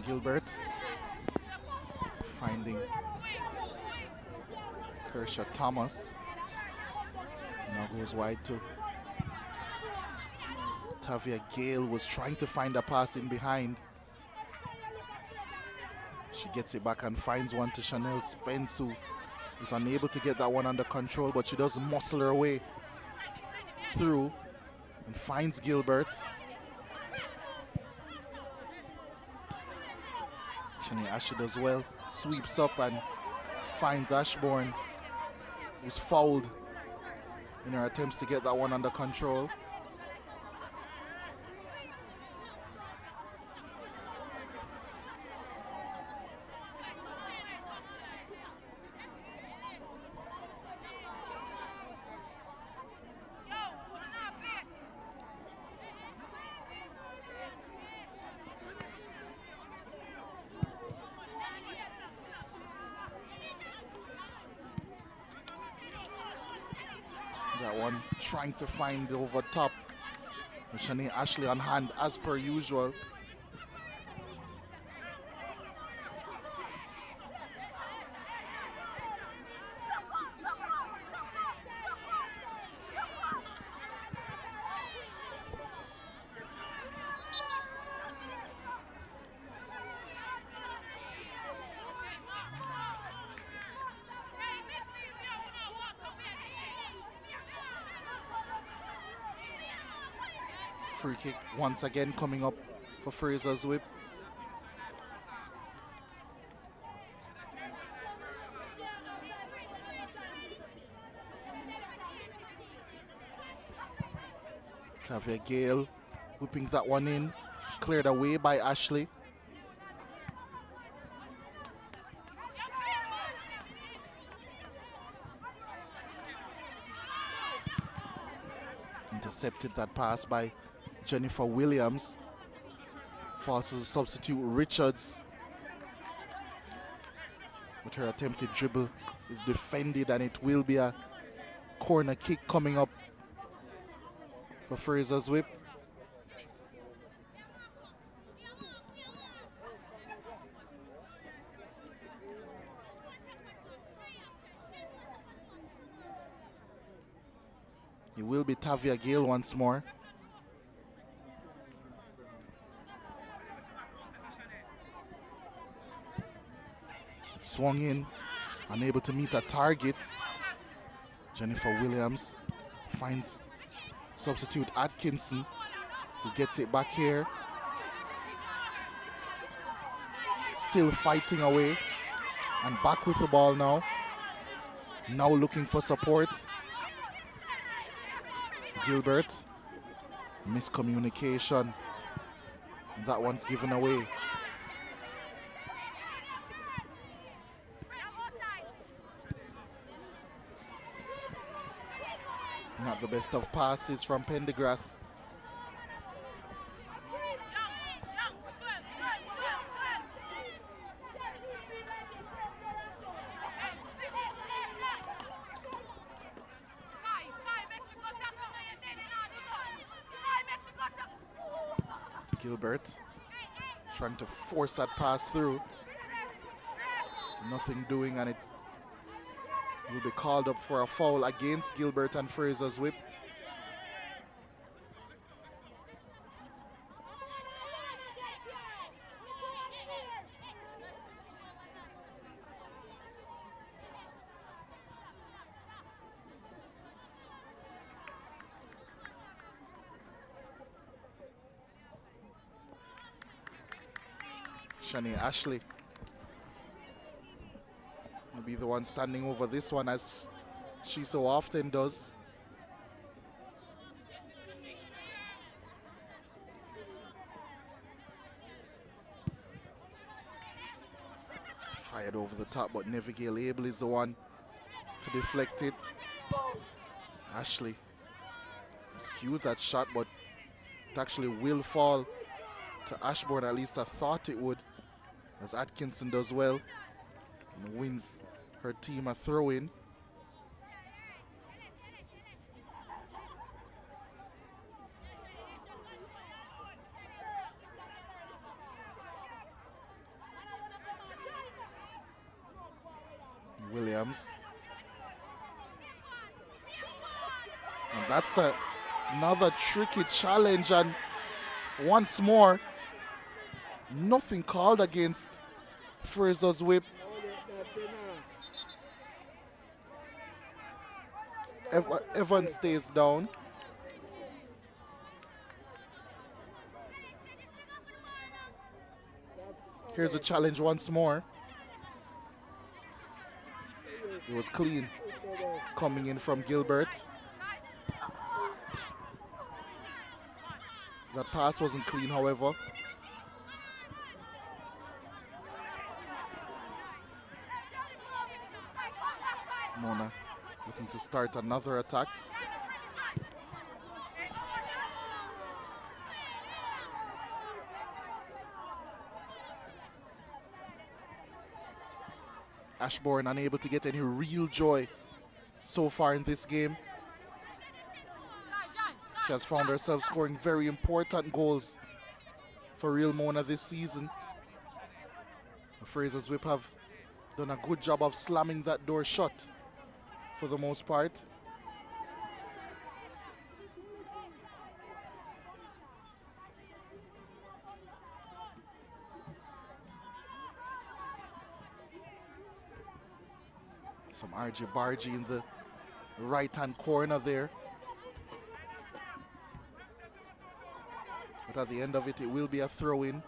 Gilbert finding Kershaw Thomas. Now goes wide to Tavia Gale. Was trying to find a pass in behind. She gets it back and finds one to Chanel Spence, who is unable to get that one under control, but she does muscle her way through and finds Gilbert. Shanae Ashley does well, sweeps up and finds Ashbourne, who's fouled in her attempts to get that one under control. That one trying to find over top. Shanae Ashley on hand as per usual. Free kick once again coming up for Frazier's whip. Tavia Gale whipping that one in, cleared away by Ashley. Intercepted that pass by Jennifer Williams. Forces a substitute Richards. But her attempted dribble is defended, and it will be a corner kick coming up for Frazier's whip. It will be Tavia Gale once more. It swung in, unable to meet a target. Jennifer Williams finds substitute Atkinson, who gets it back here. Still fighting away and back with the ball now. Now looking for support. Gilbert, miscommunication. That one's given away. Not the best of passes from Pendergrass. Gilbert trying to force that pass through. Nothing doing, and it will be called up for a foul against Gilbert and Frazier's whip. Shani Ashley will be the one standing over this one, as she so often does. Fired over the top, but Neville Abel is the one to deflect it. Ashley skewed that shot, but it actually will fall to Ashbourne. At least I thought it would, as Atkinson does well and wins her team a throw-in. Williams. And that's another tricky challenge, and once more, nothing called against Frazier's whip. Evans stays down. Here's a challenge once more. It was clean coming in from Gilbert. That pass wasn't clean, however. Mona looking to start another attack. Ashbourne unable to get any real joy so far in this game. She has found herself scoring very important goals for Real Mona this season. The Frazier's whip have done a good job of slamming that door shut for the most part. Some RJ Bargy in the right-hand corner there. But at the end of it, it will be a throw-in.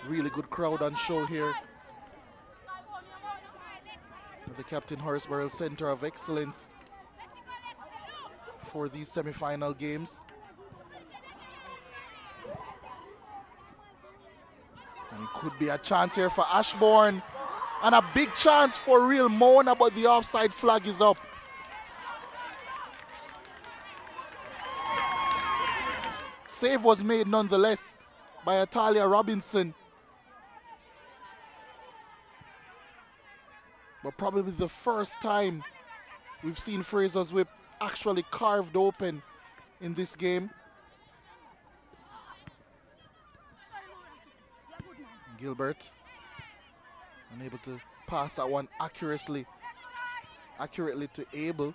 Really good crowd on show here at the Captain Horaceburgh Center of Excellence for these semi-final games. And it could be a chance here for Ashbourne, and a big chance for Real Mona, but the offside flag is up. Save was made nonetheless by Atalia Robinson. But probably the first time we've seen Frazier's whip actually carved open in this game. Gilbert unable to pass that one accurately to Abel.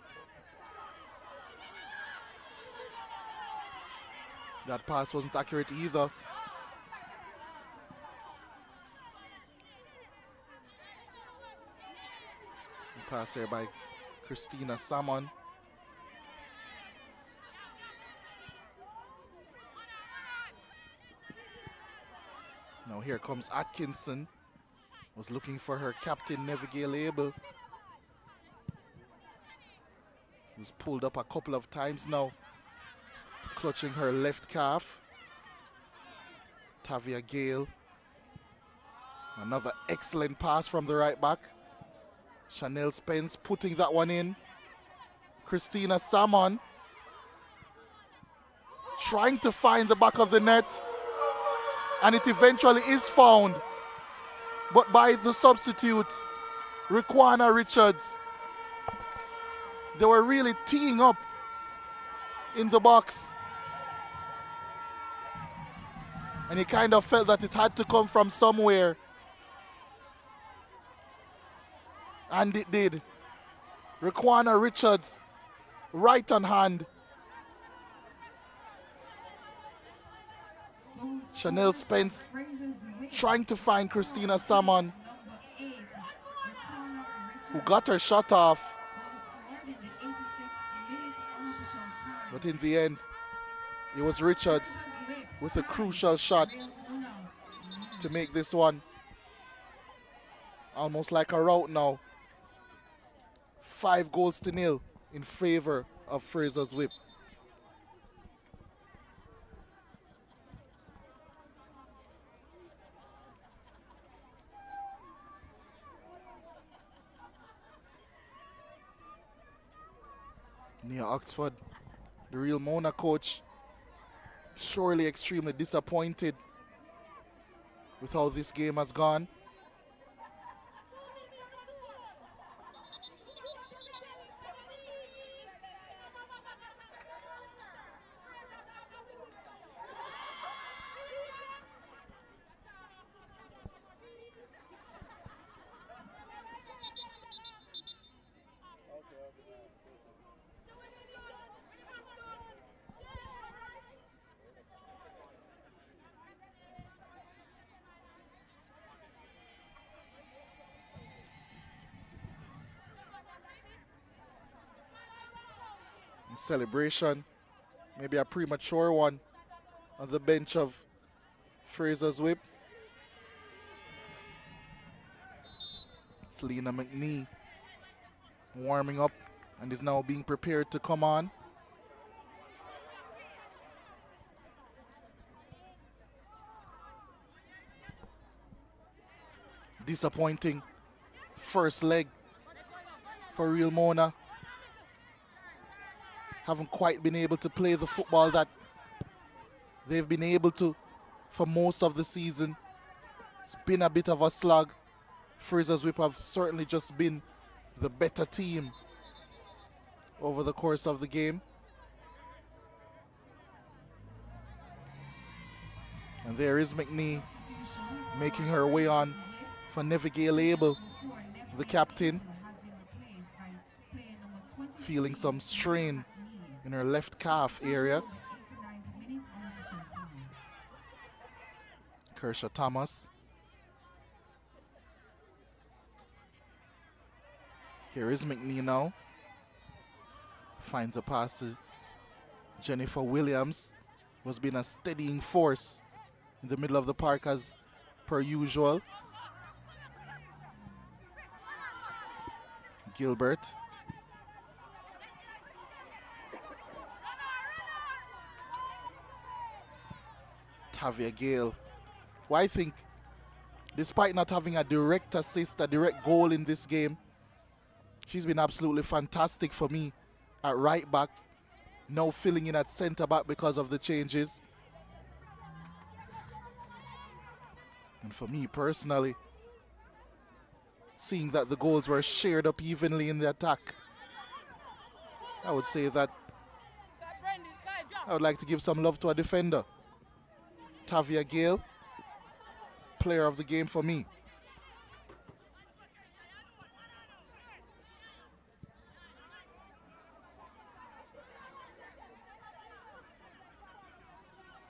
That pass wasn't accurate either. Pass there by Christina Salmon. Now here comes Atkinson. Was looking for her captain, Neville Abel. Who's pulled up a couple of times now, clutching her left calf. Tavia Gale. Another excellent pass from the right back. Chanel Spence putting that one in. Christina Salmon trying to find the back of the net. And it eventually is found. But by the substitute, Riquana Richards. They were really teeing up in the box. And he kind of felt that it had to come from somewhere. And it did. Riquana Richards, right on hand. Chanel Spence trying to find Christina Salmon, who got her shot off. But in the end, it was Richards with a crucial shot to make this one almost like a rout now. 5-0 in favor of Fraser's Whip. Near Oxford, the Real Mona coach, surely extremely disappointed with how this game has gone. Celebration, maybe a premature one on the bench of Fraser's Whip. It's Lena McNee warming up and is now being prepared to come on. Disappointing first leg for Real Mona. Haven't quite been able to play the football that they've been able to for most of the season. It's been a bit of a slog. Fraser's Whip have certainly just been the better team over the course of the game. And there is McNee making her way on for Nevigale Abel, the captain, feeling some strain in her left calf area. Kershaw Thomas. Here is McNee now. Finds a pass to Jennifer Williams, who has been a steadying force in the middle of the park as per usual. Gilbert. Tavia Gale, who I think, despite not having a direct assist, a direct goal in this game, she's been absolutely fantastic for me at right back, now filling in at centre back because of the changes. And for me personally, seeing that the goals were shared up evenly in the attack, I would say that I would like to give some love to a defender. Tavia Gale, player of the game for me.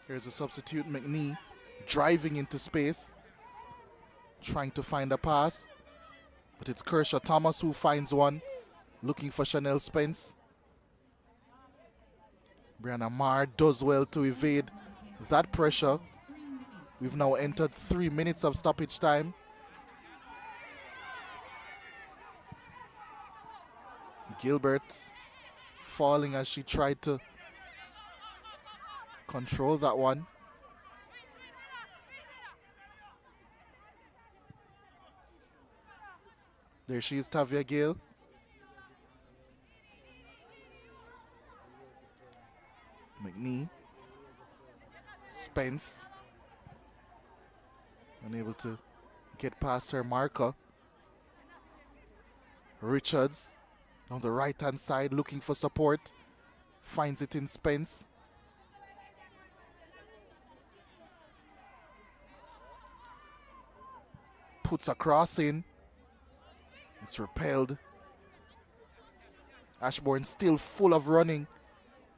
Here's a substitute, McNee, driving into space, trying to find a pass, but it's Kershaw Thomas who finds one, looking for Chanel Spence. Brianna Marr does well to evade that pressure. We've now entered 3 minutes of stoppage time. Gilbert falling as she tried to control that one. There she is, Tavia Gale. McNee. Spence. Unable to get past her marker. Richards on the right-hand side looking for support. Finds it in Spence. Puts a cross in. It's repelled. Ashbourne still full of running,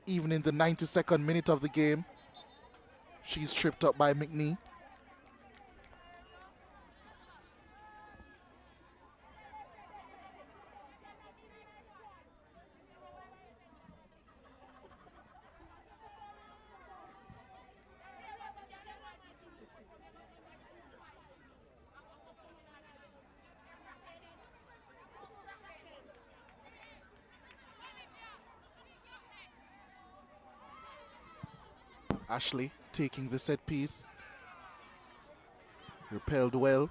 even in the 92nd minute of the game. She's tripped up by McNee. Ashley taking the set piece. Repelled well.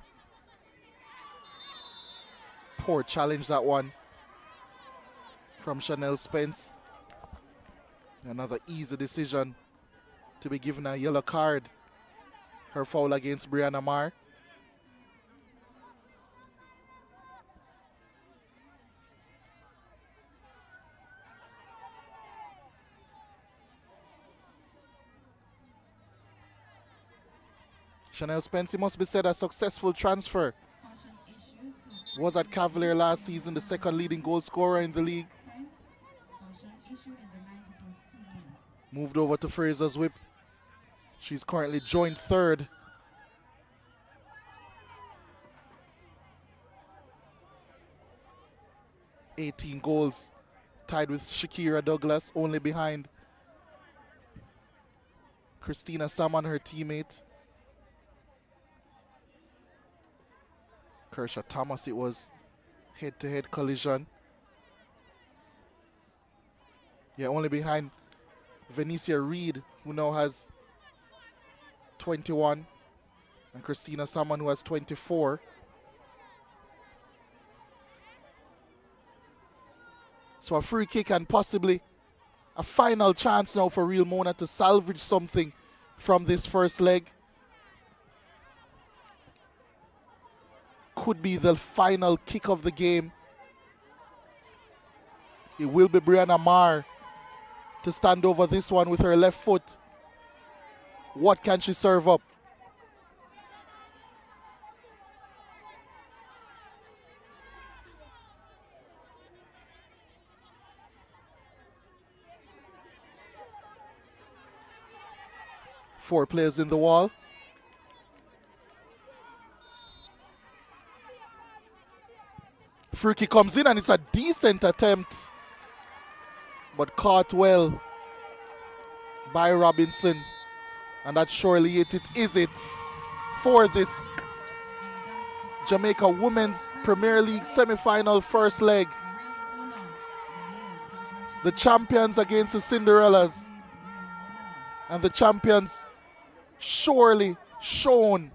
Poor challenge, that one from Chanel Spence. Another easy decision to be given a yellow card. Her foul against Brianna Marr. Chanel Spence, it must be said, a successful transfer. Was at Cavalier last season, the second leading goal scorer in the league. Moved over to Frazier's Whip. She's currently joint third. $18 goals, tied with Shakira Douglas, only behind Christina Salmon, her teammate. Kershaw Thomas, it was head-to-head collision. Yeah, only behind Venetia Reed, who now has 21, and Christina Salmon, who has 24. So a free kick and possibly a final chance now for Real Mona to salvage something from this first leg. Could be the final kick of the game. It will be Brianna Marr to stand over this one with her left foot. What can she serve up? Four players in the wall. Free kick comes in and it's a decent attempt, but caught well by Robinson, and that's surely it. It is it for this Jamaica Women's Premier League semi-final first leg. The champions against the Cinderellas, and the champions surely shown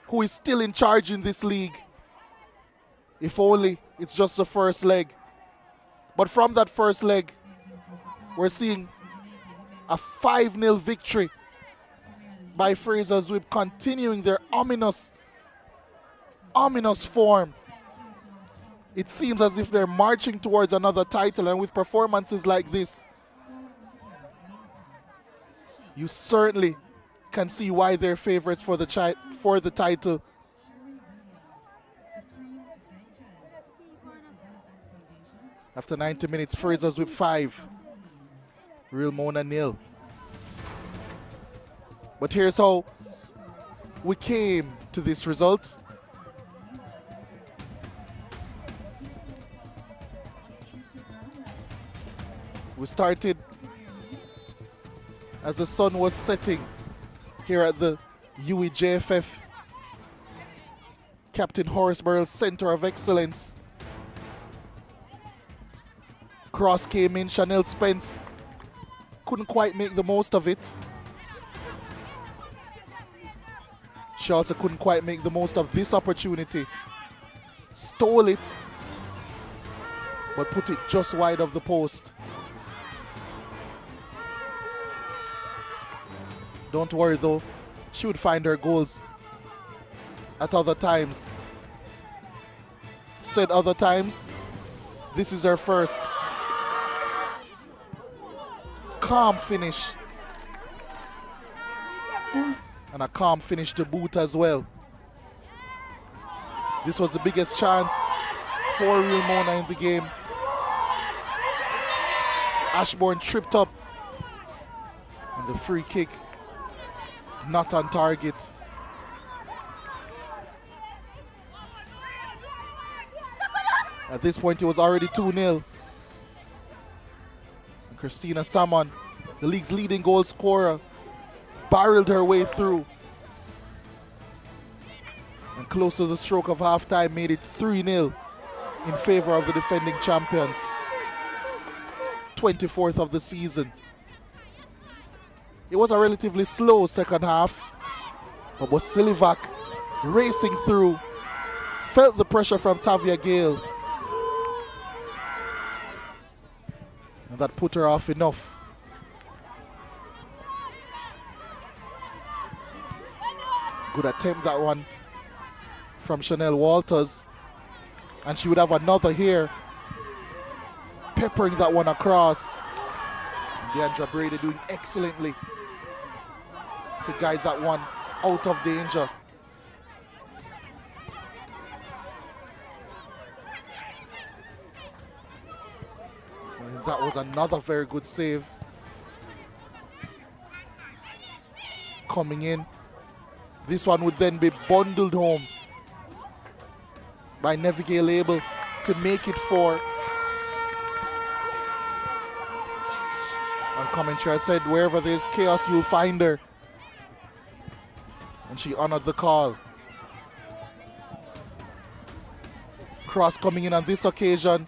who is still in charge in this league. If only it's just the first leg. But from that first leg, we're seeing a 5-0 victory by Frazier's Whip, continuing their ominous form. It seems as if they're marching towards another title, and with performances like this, you certainly can see why they're favorites for the title. After 90 minutes, Frazier's Whip 5, Real Mona 0. But here's how we came to this result. We started as the sun was setting here at the UEJFF Captain Horace Burrell Center of Excellence. Cross came in, Chanel Spence couldn't quite make the most of it. She also couldn't quite make the most of this opportunity. stole it, but put it just wide of the post. Don't worry though, she would find her goals at other times. Said other times, this is her first. Calm finish. And a calm finish to boot as well. This was the biggest chance for Real Mona in the game. Ashbourne tripped up. And the free kick not on target. At this point, it was already 2-0. And Christina Salmon, the league's leading goal scorer, barreled her way through. And close to the stroke of halftime, made it 3-0 in favor of the defending champions. 24th of the season. It was a relatively slow second half, but Silivac racing through, felt the pressure from Tavia Gale, and that put her off enough. Good attempt, that one from Chanel Walters, and she would have another here, peppering that one across. Deandra Brady doing excellently to guide that one out of danger. And that was another very good save. Coming in. This one would then be bundled home by Nevigale, able to make it 4. On commentary, I said, wherever there's chaos, you'll find her. And she honored the call. Cross coming in on this occasion.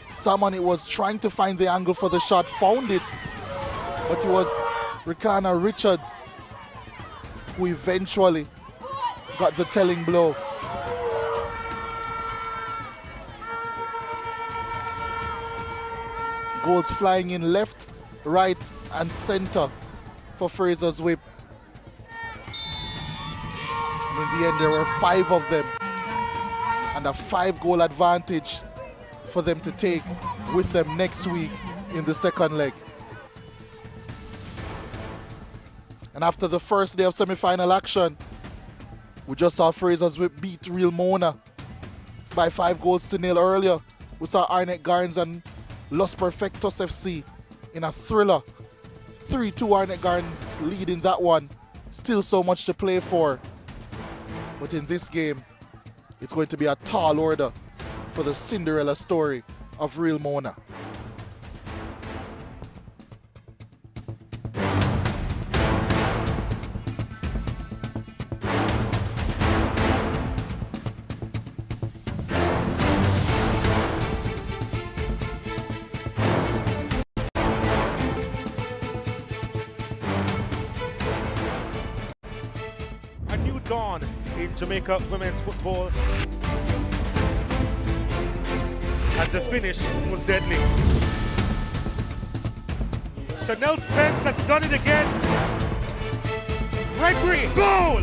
Someone, it was trying to find the angle for the shot, found it, but it was Ricana Richards who eventually got the telling blow. Goals flying in left, right, and center for Fraser's Whip. And in the end, there were 5 of them, and a 5-goal advantage for them to take with them next week in the second leg. And after the first day of semi-final action, we just saw Fraser's Whip beat Real Mona by 5-0 earlier. We saw Arnett Garns and Los Perfectos FC in a thriller. 3-2 Arnett Garns leading that one. Still so much to play for. But in this game, it's going to be a tall order for the Cinderella story of Real Mona. A new dawn in Jamaica women's football. And the finish was deadly. Chanel Spence has done it again. Gregory, goal!